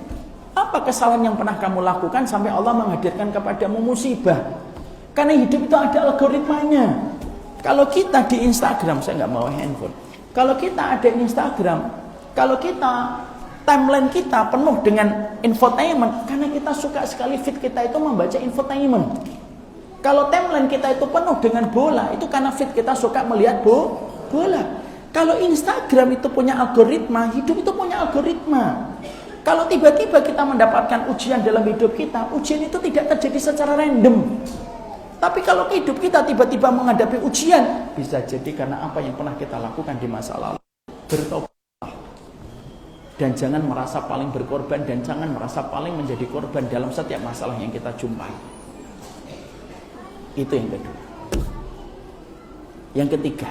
Apa kesalahan yang pernah kamu lakukan sampai Allah menghadirkan kepadamu musibah? Karena hidup itu ada algoritmanya. Kalau kita di Instagram, saya nggak mau handphone. Kalau kita ada Instagram, kalau kita timeline kita penuh dengan infotainment, karena kita suka sekali feed kita itu membaca infotainment. Kalau timeline kita itu penuh dengan bola, itu karena feed kita suka melihat bola. Kalau Instagram itu punya algoritma, hidup itu punya algoritma. Kalau tiba-tiba kita mendapatkan ujian dalam hidup kita, ujian itu tidak terjadi secara random. Tapi kalau hidup kita tiba-tiba menghadapi ujian, bisa jadi karena apa yang pernah kita lakukan di masa lalu. Bertobatlah. Dan jangan merasa paling berkorban dan jangan merasa paling menjadi korban dalam setiap masalah yang kita jumpai. Itu yang kedua. Yang ketiga,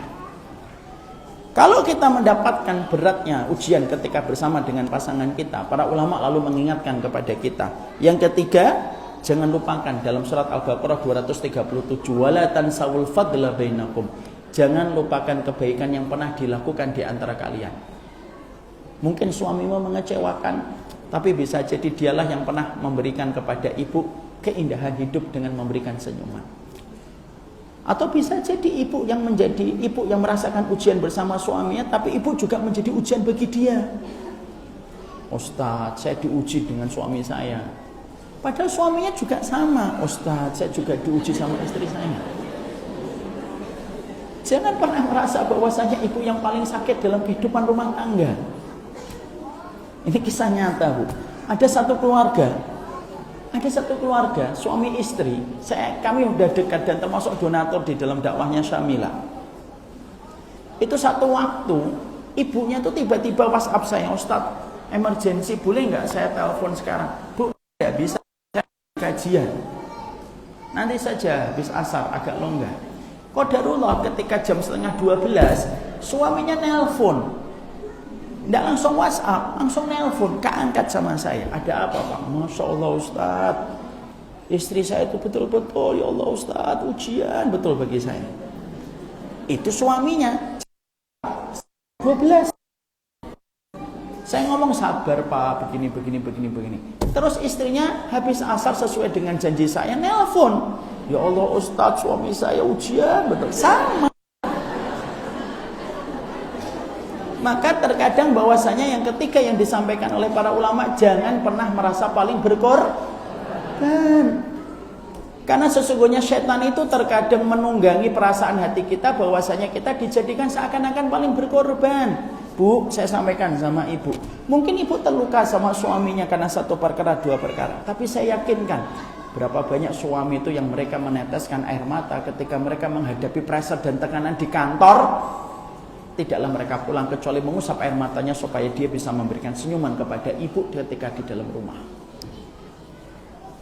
kalau kita mendapatkan beratnya ujian ketika bersama dengan pasangan kita, para ulama lalu mengingatkan kepada kita. Yang ketiga, jangan lupakan dalam surat Al-Baqarah 237, wala tansawul fadla bainakum. Jangan lupakan kebaikan yang pernah dilakukan di antara kalian. Mungkin suamimu mengecewakan, tapi bisa jadi dialah yang pernah memberikan kepada ibu keindahan hidup dengan memberikan senyuman. Atau bisa jadi ibu yang merasakan ujian bersama suaminya, tapi ibu juga menjadi ujian bagi dia. Ustadz, saya diuji dengan suami saya. Padahal suaminya juga sama. Ustadz, saya juga diuji sama istri saya. Jangan pernah merasa bahwasanya ibu yang paling sakit dalam kehidupan rumah tangga. Ini kisah nyata, Bu. Ada satu keluarga, suami istri. Kami udah dekat dan termasuk donatur di dalam dakwahnya Syamila. Itu satu waktu, ibunya tuh tiba-tiba WhatsApp saya, Ustadz, emergency, boleh nggak saya telepon sekarang? Bu, nggak bisa, saya kajian. Nanti saja, habis asar, agak longgar. Qadarullah ketika jam 11:30, suaminya nelpon. Tidak langsung WhatsApp, langsung nelpon, keangkat sama saya. Ada apa, Pak? Masya Allah, Ustadz, istri saya itu betul-betul, ya Allah Ustadz, ujian betul bagi saya. Itu suaminya 12. Saya ngomong sabar Pak, begini. Terus istrinya habis asar sesuai dengan janji saya nelpon. Ya Allah Ustadz, suami saya ujian betul. Sama. Maka terkadang bahwasanya yang ketiga yang disampaikan oleh para ulama, jangan pernah merasa paling berkorban. Karena sesungguhnya setan itu terkadang menunggangi perasaan hati kita bahwasanya kita dijadikan seakan-akan paling berkorban. Bu, saya sampaikan sama ibu, mungkin ibu terluka sama suaminya karena satu perkara, dua perkara. Tapi saya yakinkan berapa banyak suami itu yang mereka meneteskan air mata ketika mereka menghadapi pressure dan tekanan di kantor. Tidaklah mereka pulang kecuali mengusap air matanya supaya dia bisa memberikan senyuman kepada ibu ketika di dalam rumah.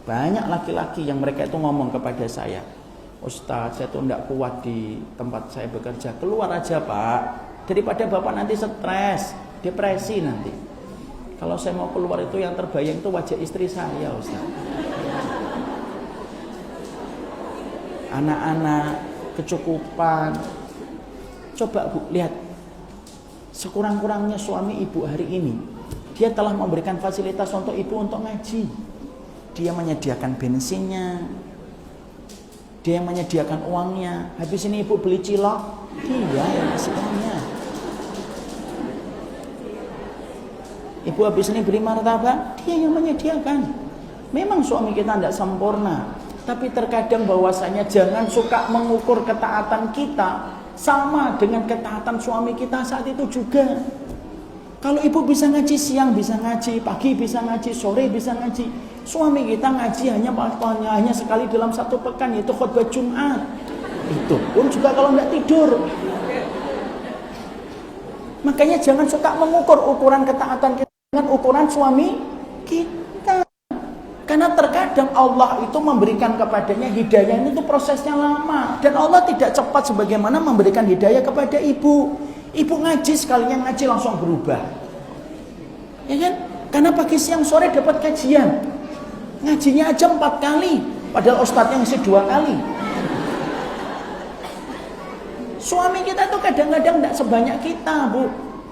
Banyak laki-laki yang mereka itu ngomong kepada saya, Ustadz, saya tuh tidak kuat di tempat saya bekerja, keluar aja Pak, daripada Bapak nanti stres, depresi nanti. Kalau saya mau keluar itu yang terbayang itu wajah istri saya, Ustadz. Anak-anak, kecukupan. Coba Bu, lihat. Sekurang-kurangnya suami ibu hari ini, dia telah memberikan fasilitas untuk ibu untuk ngaji. Dia menyediakan bensinnya, dia yang menyediakan uangnya. Habis ini ibu beli cilok, dia yang kasih uangnya. Ibu habis ini beli martabak, dia yang menyediakan. Memang suami kita tidak sempurna, tapi terkadang bahwasanya jangan suka mengukur ketaatan kita sama dengan ketaatan suami kita saat itu juga. Kalau ibu bisa ngaji siang bisa ngaji, pagi bisa ngaji, sore bisa ngaji. Suami kita ngaji hanya sekali dalam satu pekan, yaitu khutbah Jumat. Itu pun juga kalau nggak tidur. Makanya jangan suka mengukur ukuran ketaatan kita dengan ukuran suami kita. Karena terkadang Allah itu memberikan kepadanya hidayah itu prosesnya lama. Dan Allah tidak cepat sebagaimana memberikan hidayah kepada ibu. Ibu ngaji, sekalinya ngaji langsung berubah. Ya kan? Karena pagi siang sore dapat kajian. Ngajinya aja 4 kali. Padahal ustadznya ngasih 2 kali. Suami kita tuh kadang-kadang tidak sebanyak kita, Bu.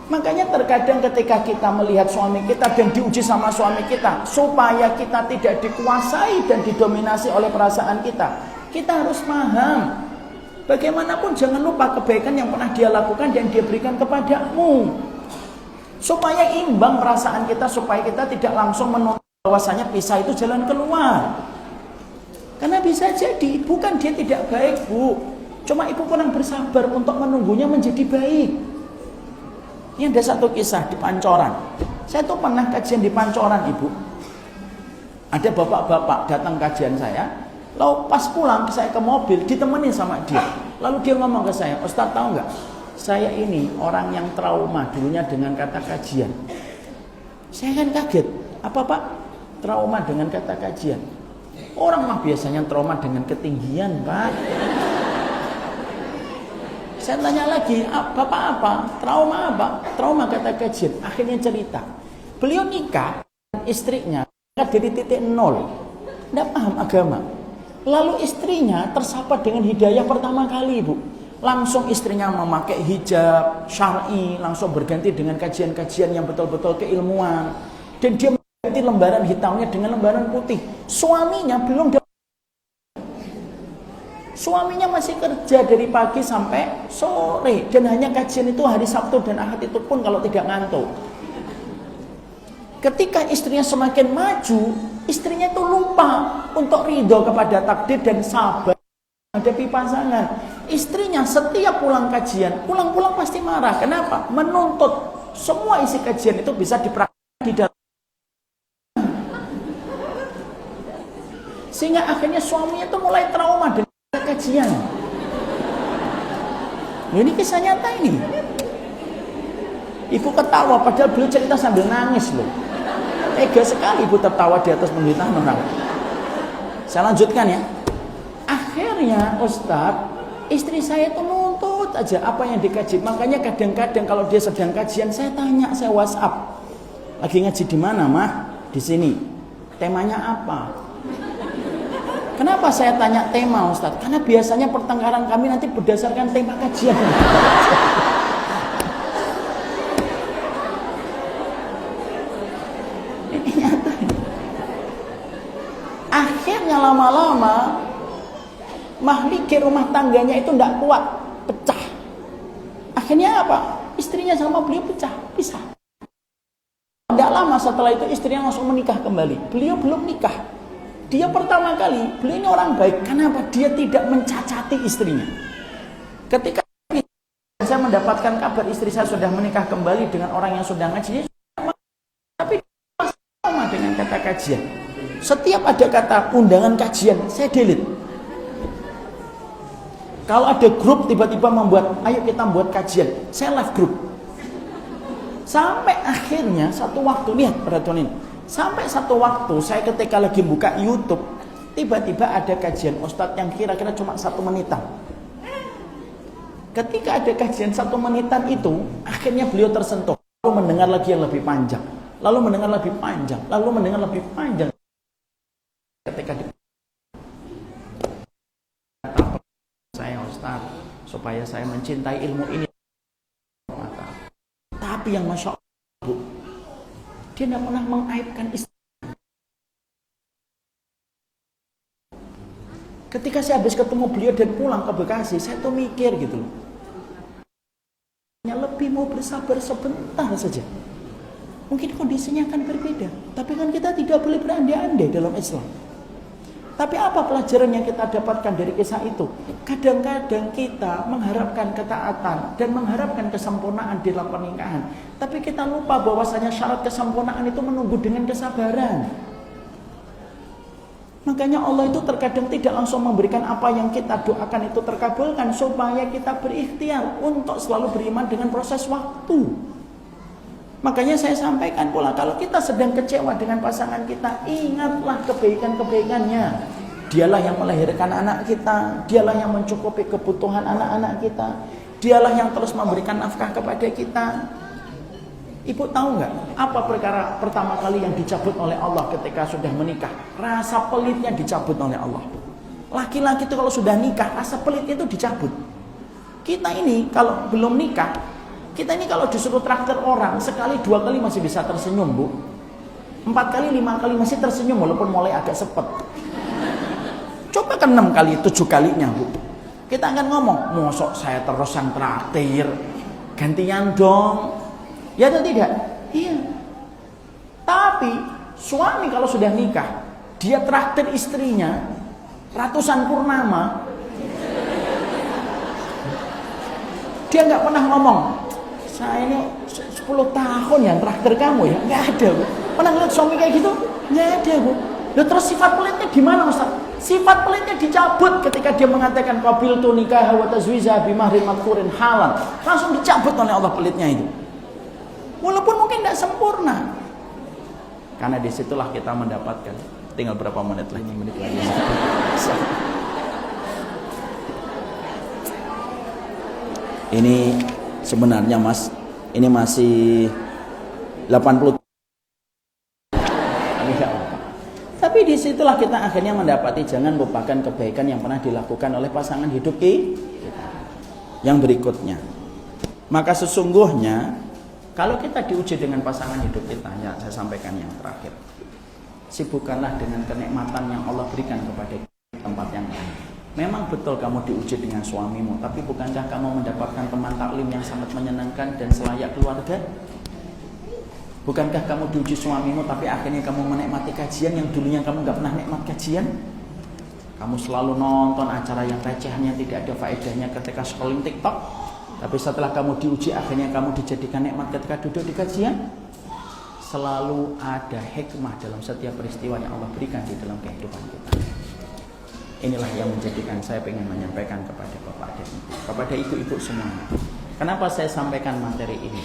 Makanya terkadang ketika kita melihat suami kita dan diuji sama suami kita, supaya kita tidak dikuasai dan didominasi oleh perasaan kita, kita harus paham. Bagaimanapun jangan lupa kebaikan yang pernah dia lakukan dan dia berikan kepadamu. Supaya imbang perasaan kita, supaya kita tidak langsung menuntut bahwasanya pisah itu jalan keluar. Karena bisa jadi bukan dia tidak baik, Bu. Cuma ibu kurang bersabar untuk menunggunya menjadi baik. Ini ada satu kisah di Pancoran. Saya tuh pernah kajian di Pancoran, Ibu. Ada bapak-bapak datang kajian saya. Lalu pas pulang saya ke mobil ditemani sama dia. Lalu dia ngomong ke saya, Ustadz tahu nggak? Saya ini orang yang trauma dulunya dengan kata kajian. Saya kan kaget. Apa Pak? Trauma dengan kata kajian. Orang mah biasanya trauma dengan ketinggian, Pak. Saya tanya lagi, Bapak apa? Trauma apa? Trauma kata kajian. Akhirnya cerita. Beliau nikah istrinya dari titik nol. Tidak paham agama. Lalu istrinya tersapa dengan hidayah pertama kali, Bu. Langsung istrinya memakai hijab syar'i, langsung berganti dengan kajian-kajian yang betul-betul keilmuan. Dan dia mengganti lembaran hitamnya dengan lembaran putih. Suaminya belum dapat. Suaminya masih kerja dari pagi sampai sore, dan hanya kajian itu hari Sabtu dan Ahad, itu pun kalau tidak ngantuk. Ketika istrinya semakin maju, istrinya itu lupa untuk ridho kepada takdir dan sabar menghadapi pasangan. Istrinya setiap pulang kajian, pulang-pulang pasti marah. Kenapa? Menuntut semua isi kajian itu bisa dipraktikkan di dalam. Sehingga akhirnya suaminya itu mulai trauma dengan kajian. Ini kisah nyata ini. Ibu ketawa padahal beliau cerita sambil nangis loh. Tega sekali ibu tertawa di atas penderitaan orang. Saya lanjutkan ya. Akhirnya Ustadz, istri saya itu nuntut aja apa yang dikaji. Makanya kadang-kadang kalau dia sedang kajian, saya tanya, saya WhatsApp. Lagi ngaji di mana, Mah? Di sini. Temanya apa? Kenapa saya tanya tema, Ustadz? Karena biasanya pertengkaran kami nanti berdasarkan tema kajian. Ini nyata. Akhirnya lama-lama mahlikir rumah tangganya itu tidak kuat, pecah. Akhirnya apa? Istrinya sama beliau pisah. Tidak lama setelah itu istrinya langsung menikah kembali. Beliau belum nikah. Dia pertama kali, beliau ini orang baik. Kenapa? Dia tidak mencacati istrinya. Ketika saya mendapatkan kabar istri saya sudah menikah kembali dengan orang yang sudah ngaji, tapi sama dengan kata kajian. Setiap ada kata undangan kajian, saya delete. Kalau ada grup tiba-tiba membuat, ayo kita buat kajian, saya live grup. Sampai akhirnya satu waktu, lihat perhatian ini. Sampai satu waktu saya ketika lagi buka YouTube, tiba-tiba ada kajian Ustadz yang kira-kira cuma 1 menitan. Ketika ada kajian 1 menitan itu, akhirnya beliau tersentuh. Lalu mendengar lagi yang lebih panjang, lalu mendengar lebih panjang, lalu mendengar lebih panjang. Ketika saya Ustadz, supaya saya mencintai ilmu ini, tapi yang Masya Allah, Bu, dia tidak pernah mengaibkan istri. Ketika saya habis ketemu beliau dan pulang ke Bekasi, saya tuh mikir gitu loh. Lebih mau bersabar sebentar saja. Mungkin kondisinya akan berbeda. Tapi kan kita tidak boleh berandai-andai dalam Islam. Tapi apa pelajaran yang kita dapatkan dari kisah itu? Kadang-kadang kita mengharapkan ketaatan dan mengharapkan kesempurnaan di dalam pernikahan. Tapi kita lupa bahwasanya syarat kesempurnaan itu menunggu dengan kesabaran. Makanya Allah itu terkadang tidak langsung memberikan apa yang kita doakan itu terkabulkan, supaya kita berikhtiar untuk selalu beriman dengan proses waktu. Makanya saya sampaikan pula, kalau kita sedang kecewa dengan pasangan kita, ingatlah kebaikan-kebaikannya. Dialah yang melahirkan anak kita, dialah yang mencukupi kebutuhan anak-anak kita, dialah yang terus memberikan nafkah kepada kita. Ibu tahu nggak apa perkara pertama kali yang dicabut oleh Allah ketika sudah menikah? Rasa pelitnya dicabut oleh Allah. Laki-laki itu kalau sudah nikah, rasa pelitnya itu dicabut. Kita ini kalau belum nikah, kita ini kalau disuruh traktir orang, sekali 2 kali masih bisa tersenyum, Bu. 4 kali, 5 kali masih tersenyum walaupun mulai agak sepet. Coba kan 6 kali, 7 kalinya, Bu. Kita akan ngomong, mosok saya terus yang traktir, gantian dong. Ya atau tidak? Iya. Tapi suami kalau sudah nikah, dia traktir istrinya ratusan purnama. Dia nggak pernah ngomong, saya ini 10 tahun yang traktir kamu ya, nggak ada, Bu. Pernah ngeliat suami kayak gitu? Nggak ada, Bu. Lalu terus sifat pelitnya di mana, Ustaz? Sifat pelitnya dicabut ketika dia mengatakan qabiltu nikah wa tazwija bi mahrin madhkurin halal. Langsung dicabut oleh Allah pelitnya itu. Walaupun mungkin tidak sempurna. Karena disitulah kita mendapatkan. Tinggal berapa menit lagi? Ini sebenarnya Mas, ini masih 80. Tapi disitulah kita akhirnya mendapati, jangan lupakan kebaikan yang pernah dilakukan oleh pasangan hidup kita. Yang berikutnya, maka sesungguhnya kalau kita diuji dengan pasangan hidup kita, ya saya sampaikan yang terakhir, sibukkanlah dengan kenikmatan yang Allah berikan kepada tempat yang lain. Memang betul kamu diuji dengan suamimu, tapi bukankah kamu mendapatkan teman taklim yang sangat menyenangkan dan selayak keluarga? Bukankah kamu diuji suamimu, tapi akhirnya kamu menikmati kajian yang dulunya kamu nggak pernah nikmat kajian? Kamu selalu nonton acara yang recehan yang tidak ada faedahnya ketika scrolling TikTok, tapi setelah kamu diuji akhirnya kamu dijadikan nikmat ketika duduk di kajian. Selalu ada hikmah dalam setiap peristiwa yang Allah berikan di dalam kehidupan kita. Inilah yang menjadikan saya ingin menyampaikan kepada bapak dan ibu, kepada ibu-ibu semuanya. Kenapa saya sampaikan materi ini?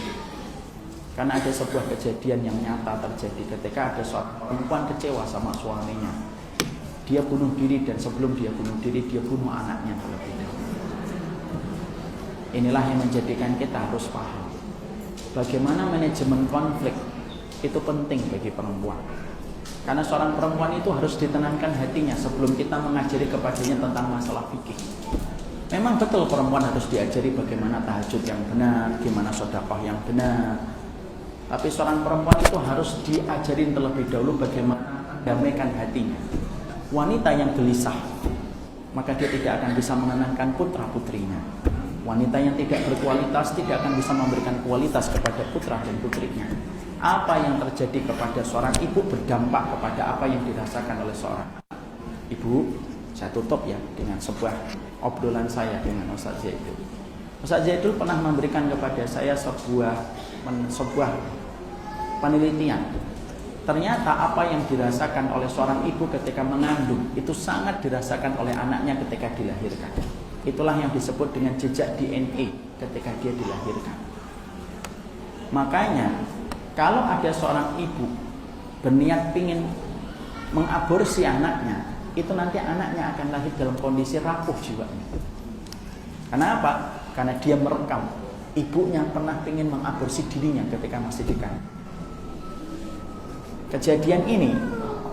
Karena ada sebuah kejadian yang nyata terjadi ketika ada seorang perempuan kecewa sama suaminya. Dia bunuh diri, dan sebelum dia bunuh diri, dia bunuh anaknya terlebih dahulu. Inilah yang menjadikan kita harus paham bagaimana manajemen konflik itu penting bagi perempuan. Karena seorang perempuan itu harus ditenangkan hatinya sebelum kita mengajari kepadanya tentang masalah fikih. Memang betul perempuan harus diajari bagaimana tahajud yang benar, gimana sedekah yang benar. Tapi seorang perempuan itu harus diajarin terlebih dahulu bagaimana damaikan hatinya. Wanita yang gelisah, maka dia tidak akan bisa menenangkan putra-putrinya. Wanita yang tidak berkualitas tidak akan bisa memberikan kualitas kepada putra dan putrinya. Apa yang terjadi kepada seorang ibu berdampak kepada apa yang dirasakan oleh seorang ibu. Saya tutup ya dengan sebuah obrolan saya dengan Ustaz Zaidul. Ustaz Zaidul pernah memberikan kepada saya sebuah penelitian. Ternyata apa yang dirasakan oleh seorang ibu ketika mengandung itu sangat dirasakan oleh anaknya ketika dilahirkan. Itulah yang disebut dengan jejak DNA ketika dia dilahirkan. Makanya kalau ada seorang ibu berniat ingin mengaborsi anaknya, itu nanti anaknya akan lahir dalam kondisi rapuh jiwanya. Kenapa? Karena dia merekam ibunya pernah ingin mengaborsi dirinya ketika masih dikandung. Kejadian ini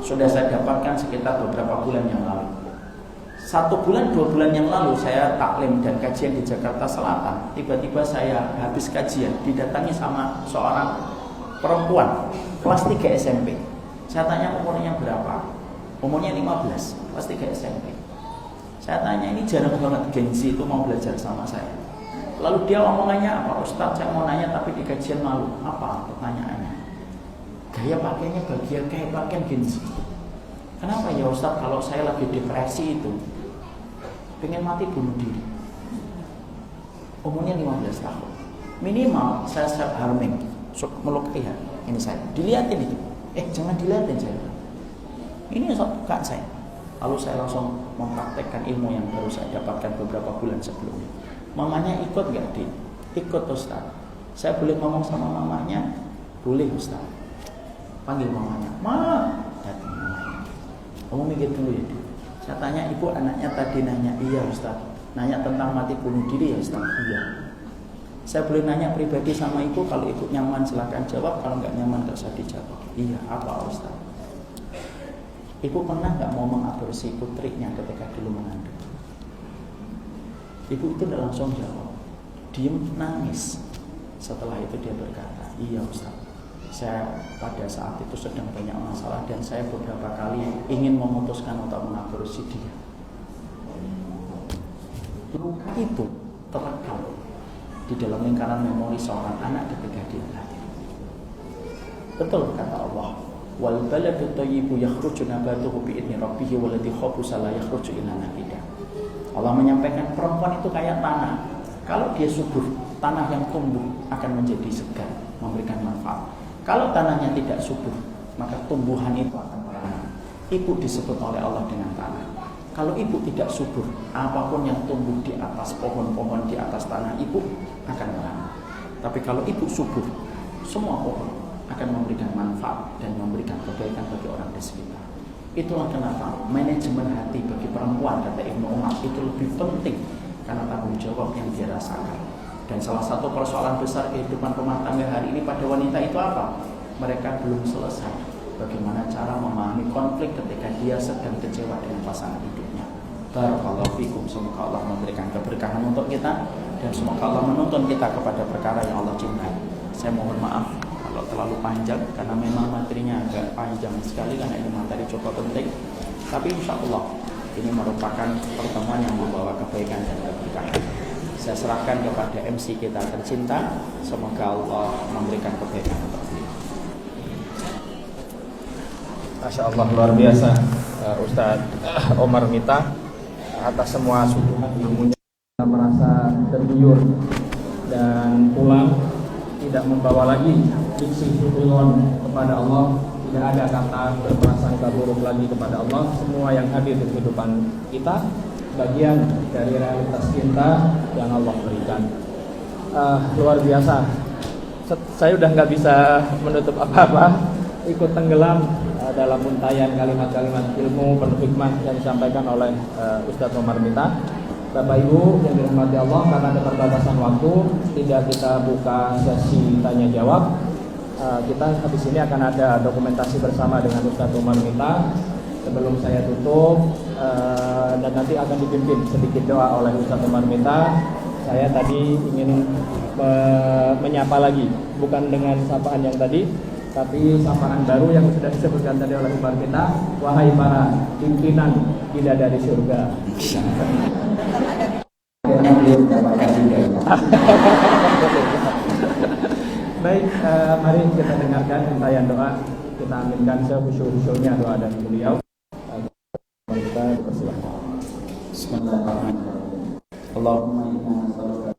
sudah saya dapatkan sekitar beberapa bulan yang lalu. 1 bulan, 2 bulan yang lalu saya taklim dan kajian di Jakarta Selatan. Tiba-tiba saya habis kajian didatangi sama seorang perempuan kelas 3 SMP. Saya tanya umurnya berapa? Umurnya 15, kelas 3 SMP. Saya tanya, ini jarang banget gengsi itu mau belajar sama saya. Lalu dia omongannya apa? Ustaz, saya mau nanya tapi di kajian malu. Apa pertanyaannya? Gaya pakainya bagian kayak pakaian gengsi. Kenapa ya Ustaz, kalau saya lagi depresi itu pengen mati bunuh diri. Umurnya 15 tahun. Minimal saya self harming, melukai ya. Ini saya. Dilihatin itu. Jangan dilihatin saya. Ini kak saya. Lalu saya langsung mempraktekkan ilmu yang baru saya dapatkan beberapa bulan sebelumnya. Mamanya ikut gak, Dik? Ikut Ustaz. Saya boleh ngomong sama mamanya? Boleh Ustaz. Panggil mamanya. Ma, datang mamanya. Kamu mikir dulu ya, Dik. Saya tanya, ibu anaknya tadi nanya, iya Ustaz. Nanya tentang mati bunuh diri ya Ustaz? Iya. Saya boleh nanya pribadi sama ibu, kalau ibu nyaman silakan jawab, kalau nggak nyaman nggak usah dijawab. Iya, apa Ustaz? Ibu pernah nggak mau mengaborsi putrinya ketika dulu mengandung? Ibu itu tidak langsung jawab, diem nangis. Setelah itu dia berkata, iya Ustaz, saya pada saat itu sedang banyak masalah dan saya beberapa kali ingin memutuskan untuk mengaborsi dia. Luka itu terekam di dalam lingkaran memori seorang anak ketika dia lahir. Betul kata Allah, wal baladu thayyibu yakhruju nabatuhu bi idzni rabbih waladhi khabutha la yakhruju illa nakida. Allah menyampaikan perempuan itu kayak tanah. Kalau dia subur, tanah yang tumbuh akan menjadi segar, memberikan manfaat. Kalau tanahnya tidak subur, maka tumbuhan itu akan merana. Ibu disebut oleh Allah dengan tanah. Kalau ibu tidak subur, apapun yang tumbuh di atas pohon-pohon di atas tanah ibu akan merana. Tapi kalau ibu subur, semua pohon akan memberikan manfaat dan memberikan kebaikan bagi orang di sekitar. Itulah kenapa manajemen hati bagi perempuan, kata Ibnu Umar, itu lebih penting karena tanggung jawab yang dia rasakan. Dan salah satu persoalan besar kehidupan rumah tangga hari ini pada wanita itu apa? Mereka belum selesai bagaimana cara memahami konflik ketika dia sedang kecewa dengan pasangan hidupnya. Barakallahu fikum. Semoga Allah memberikan keberkahan untuk kita dan semoga Allah menuntun kita kepada perkara yang Allah cintai. Saya mohon maaf kalau terlalu panjang karena memang materinya agak panjang sekali karena ini materi cukup penting. Tapi insya Allah ini merupakan pertemuan yang membawa kebaikan dan keberkahan. Saya serahkan kepada MC kita tercinta, semoga Allah memberikan kebaikan untuk beliau. Masya Allah, luar biasa Ustadz Omar Mita atas semua suguhan ilmunya. Kita merasa tergiur dan pulang tidak membawa lagi diksi syukuron kepada Allah, tidak ada kata berprasangka buruk lagi kepada Allah. Semua yang hadir di kehidupan kita bagian dari realitas cinta yang Allah berikan. Luar biasa. Saya udah nggak bisa menutup apa-apa, ikut tenggelam dalam untayan kalimat-kalimat ilmu penuh hikmah yang disampaikan oleh Ustadz Omar Mita. Bapak Ibu yang dirahmati Allah, karena keterbatasan waktu tidak kita buka sesi tanya jawab. Kita habis ini akan ada dokumentasi bersama dengan Ustadz Omar Mita. Sebelum saya tutup dan nanti akan dipimpin sedikit doa oleh Ustadz Omar Mita, saya tadi ingin menyapa lagi, bukan dengan sapaan yang tadi, tapi sapaan baru yang sudah disebutkan tadi oleh Umar Mita. Wahai para pimpinan bidadari surga. Baik, mari kita dengarkan untayan doa. Kita aminkan sehusu-husunya doa dari beliau. Kita dipersilahkan. Bismillahirrahmanirrahim. Allahumma inna nas'aluka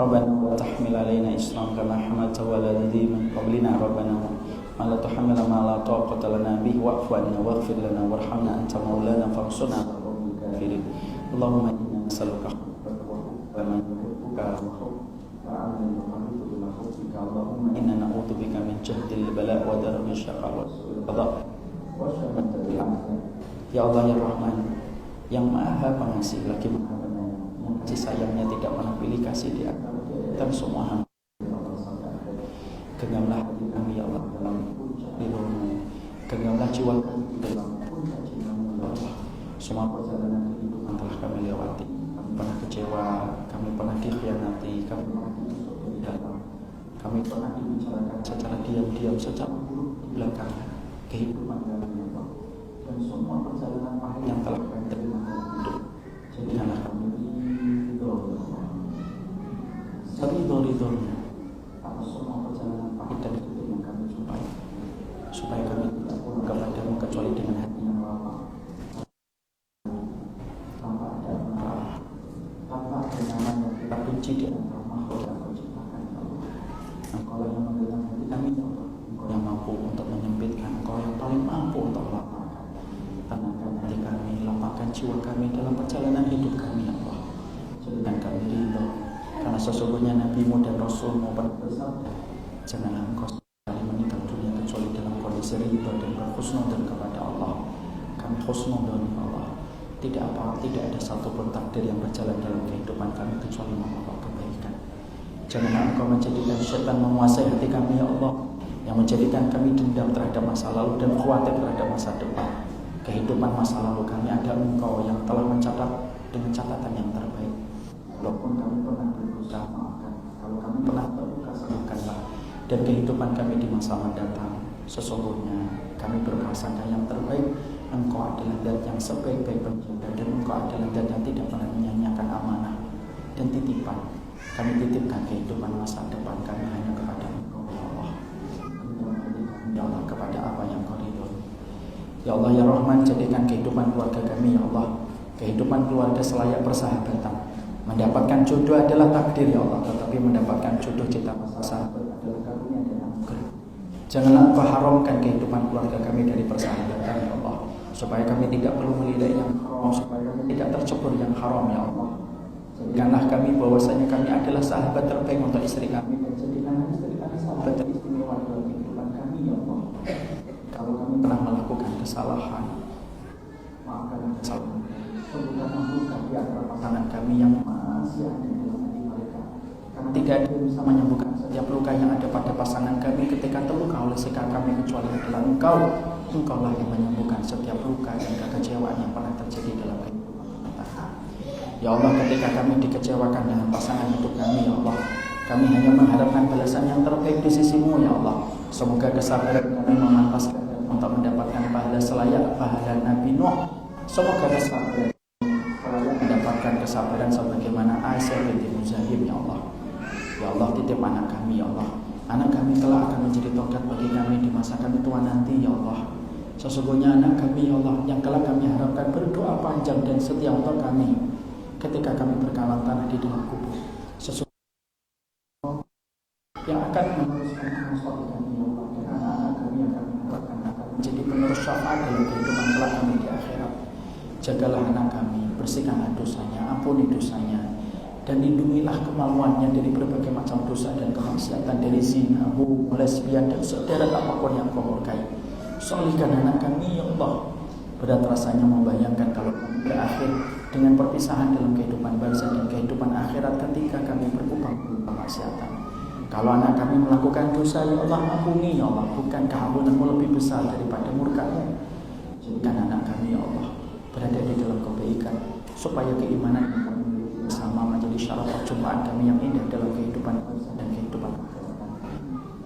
Rabbana wa tahmil alaina isran kama hamalta wa ala alladhina min qablina Rabbana wa la tuhammilna ma la taqata lana bihi wa'fu 'anna waghfir lana warhamna anta maulana fansurna 'alal qawmil kafirin. Allahumma inna nas'aluka wa man yuhibbuka Allahumma inna na'udzubika min jahdil bala' wa darbil syaqa wa su'il qada' wa syammatil a'ma. Ya Allah ya Rahman, yang Maha Pengasih lagi Maha Penyayang, yang kasih sayangnya tidak pernah pilih kasih di antara kita semua hamba. Genggamlah hati kami ya Allah dalam ridho-Mu, genggamlah jiwa kami dalam puncak cinta-Mu ya Allah. Semua perjalanan kehidupan telah kami lewati, kami pernah kecewa, kami pernah dikhianati, kami pernah ditusuk di dalam, kami pernah dibicarakan secara diam-diam, secara buruk di belakangnya kehidupan kami ya Allah. Dan semua perjalanan pahit yang telah kami terima dalam hidup, jadikanlah kami ridho ya Allah, seridho-ridhonya atas semua perjalanan pahit dan hidup yang kami jumpai, supaya kami tidak pulang kepadamu kecuali dengan hati yang lapang, tanpa ada marah, tanpa ada nyaman yang kita benci di antara makhluk yang Kau ciptakan ya Allah. Engkau yang menggelam hati kami ya Allah, Engkau yang mampu untuk menyempitkan, Engkau yang paling mampu untuk melapangkan. Tenangkan hati kami, lapangkan jiwa kami dalam perjalanan hidup kami ya Allah. Jadikan kami ridho, karena sesungguhnya Nabi-Mu dan Rasul-Mu pernah bersabda, janganlah engkau sekali meninggal dunia kecuali dalam kondisi ridho dan berhusnudzon kepada Allah. Kami husnudzon ya Allah. Tidak ada satupun takdir yang berjalan dalam kehidupan kami kecuali membawa kebaikan. Janganlah engkau menjadikan syaitan menguasai hati kami ya Allah, yang menjadikan kami dendam terhadap masa lalu dan khawatir terhadap masa depan. Kehidupan masa lalu kami ada Engkau yang telah mencatat dengan catatan yang terbaik. Walaupun kami pernah berusaha maafkan, kalau kami pernah terluka sembuhkanlah. Dan kehidupan kami di masa mendatang, sesungguhnya kami berprasangka yang terbaik. Engkau adalah zat yang sebaik-baik penjaga, dan Engkau adalah zat yang tidak pernah menyia-nyiakan amanah dan titipan. Kami titipkan kehidupan masa depan kami hanya kepada Engkau ya Allah. Ya Allah, kepada apa yang Kau ridhoi. Ya Allah ya Rahman, jadikan kehidupan keluarga kami ya Allah kehidupan keluarga selayak persahabatan. Mendapatkan jodoh adalah takdir ya Allah, tetapi mendapatkan jodoh cita persahabatan adalah karunia dan anugerah. Janganlah Engkau haramkan kehidupan keluarga kami dari persahabatan ya Allah, supaya kami tidak perlu melihat yang haram, supaya kami tidak tercebur yang haram ya Allah. Jadikanlah kami bahwasanya kami adalah sahabat terbaik untuk istri kami, dan jadikanlah istri kami sahabat teristimewa dalam kehidupan kami ya Allah. Kalau kami telah melakukan kesalahan, maafkanlah kesalahan. Bukanlah luka di antara pasangan kami yang masih ada dalam hati mereka, karena tidak ada yang bisa menyembuhkan setiap luka yang ada pada pasangan kami ketika terluka oleh sikap kami kecuali adalah Engkau. Engkaulah yang menyembuhkan setiap luka dan kekecewaan yang pernah terjadi dalam kehidupan kita. Ya Allah, ketika kami dikecewakan dengan pasangan hidup kami ya Allah, Kami hanya mengharapkan balasan yang terbaik di sisimu ya Allah. Semoga kesabaran kami memantaskan untuk mendapatkan pahala selayak pahala Nabi Nuh. Semoga kesabaran mendapatkan kesabaran sebagaimana Aisyah binti Muzahim ya Allah. Ya Allah, titip anak kami ya Allah. Anak kami kelak akan menjadi tokat bagi kami di masa kami tua nanti ya Allah. Sesungguhnya anak kami ya Allah yang kelak kami harapkan berdoa panjang dan setia untuk kami ketika kami berkalang tanah di dalam kubur. Sesungguhnya yang akan meneruskan kami ya Allah, dan anak-anak kami yang kami harapkan akan menjadi penerus syafaat dalam kehidupan kelak kami di akhirat. Jagalah anak kami, bersihkanlah dosanya, ampuni dosanya, dan lindungilah kemaluannya dari berbagai macam dosa dan kemaksiatan, dari zina, homo, lesbian, dan sederet apapun yang kau murkai. Solihkan anak kami ya Allah. Berat rasanya membayangkan kalau kami berakhir dengan perpisahan dalam kehidupan barzah dan kehidupan akhirat ketika kami berkubang kemaksiatan. Kalau anak kami melakukan dosa ya Allah, ampuni ya Allah. Bukankah ampunanmu lebih besar daripada murka-Mu? Jadikan anak kami ya Allah berada di dalam kebaikan, supaya keimanan yang kami miliki bersama menjadi syarat perjumpaan kami yang indah dalam kehidupan dan kehidupan akhirat.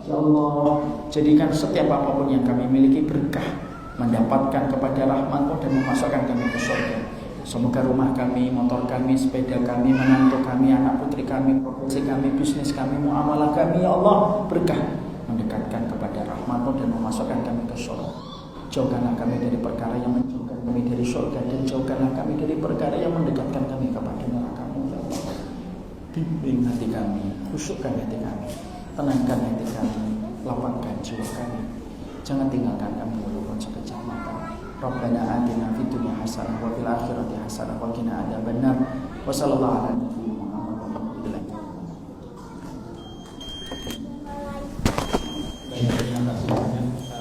Ya Allah, jadikan setiap apapun yang kami miliki berkah, mendapatkan kepada rahmat-Mu dan memasukkan kami ke surga. Semoga rumah kami, motor kami, sepeda kami, menantu kami, anak putri kami, profesi kami, bisnis kami, muamalah kami ya Allah berkah, mendekatkan kepada rahmat-Mu dan memasukkan kami ke surga. Jauhkanlah kami dari perkara yang menjauhkan kami dari surga, dan jauhkanlah kami dari perkara yang mendekatkan kami kepada neraka-Mu ya Allah. Bimbing hati kami, khusyukkan hati kami, tenangkan hati kami, lapangkan jiwa kami. Jangan tinggalkan kami walaupun sekejap mata. Rabbana atina fid dunya hasanah wa fil akhirati hasanah wa qina adzabannar. Wa sallallahu ala nabiyyina Muhammad wa alihi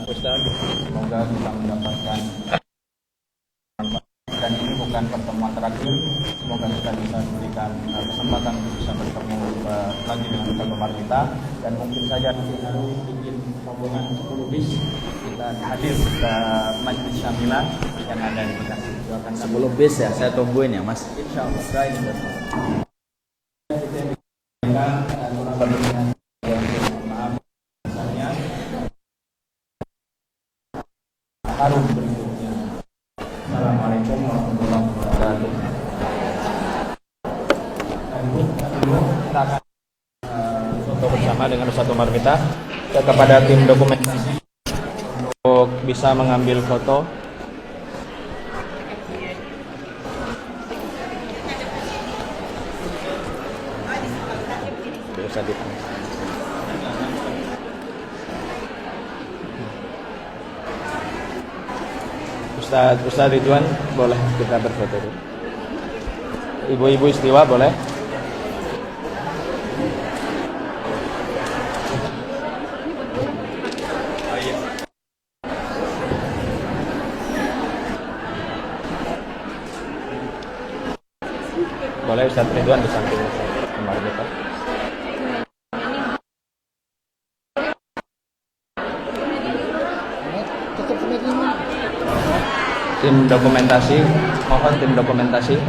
Ustaz, semoga kita mendapatkan dan ini bukan pertemuan terakhir. Semoga kita bisa diberikan kesempatan untuk bisa bertemu lagi dengan Ustaz Omar kita, dan mungkin saja nanti bikin rombongan 10 bis kita hadir ke Majlis Syamilah yang ada di Bekasi. 10 bis ya, saya tungguin ya Mas. Insyaallah saya kurang lebihnya maaf misalnya harum berikutnya. Assalamualaikum warahmatullahi wabarakatuh. Kita akan foto bersama dengan Ustaz Omar Mita kepada tim dokumentasi untuk bisa mengambil foto. Bisa Ustaz Ridwan, boleh kita berfoto dulu. Ibu-ibu istiwa boleh. Boleh Ustaz Ridwan di samping Umar Mita. Tim dokumentasi, mohon tim dokumentasi.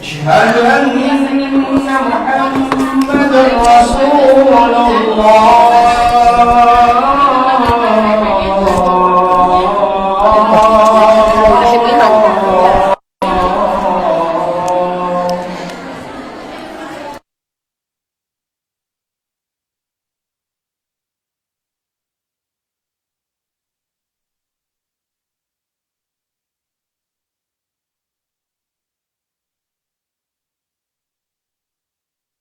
أشهد أن محمدا رسول الله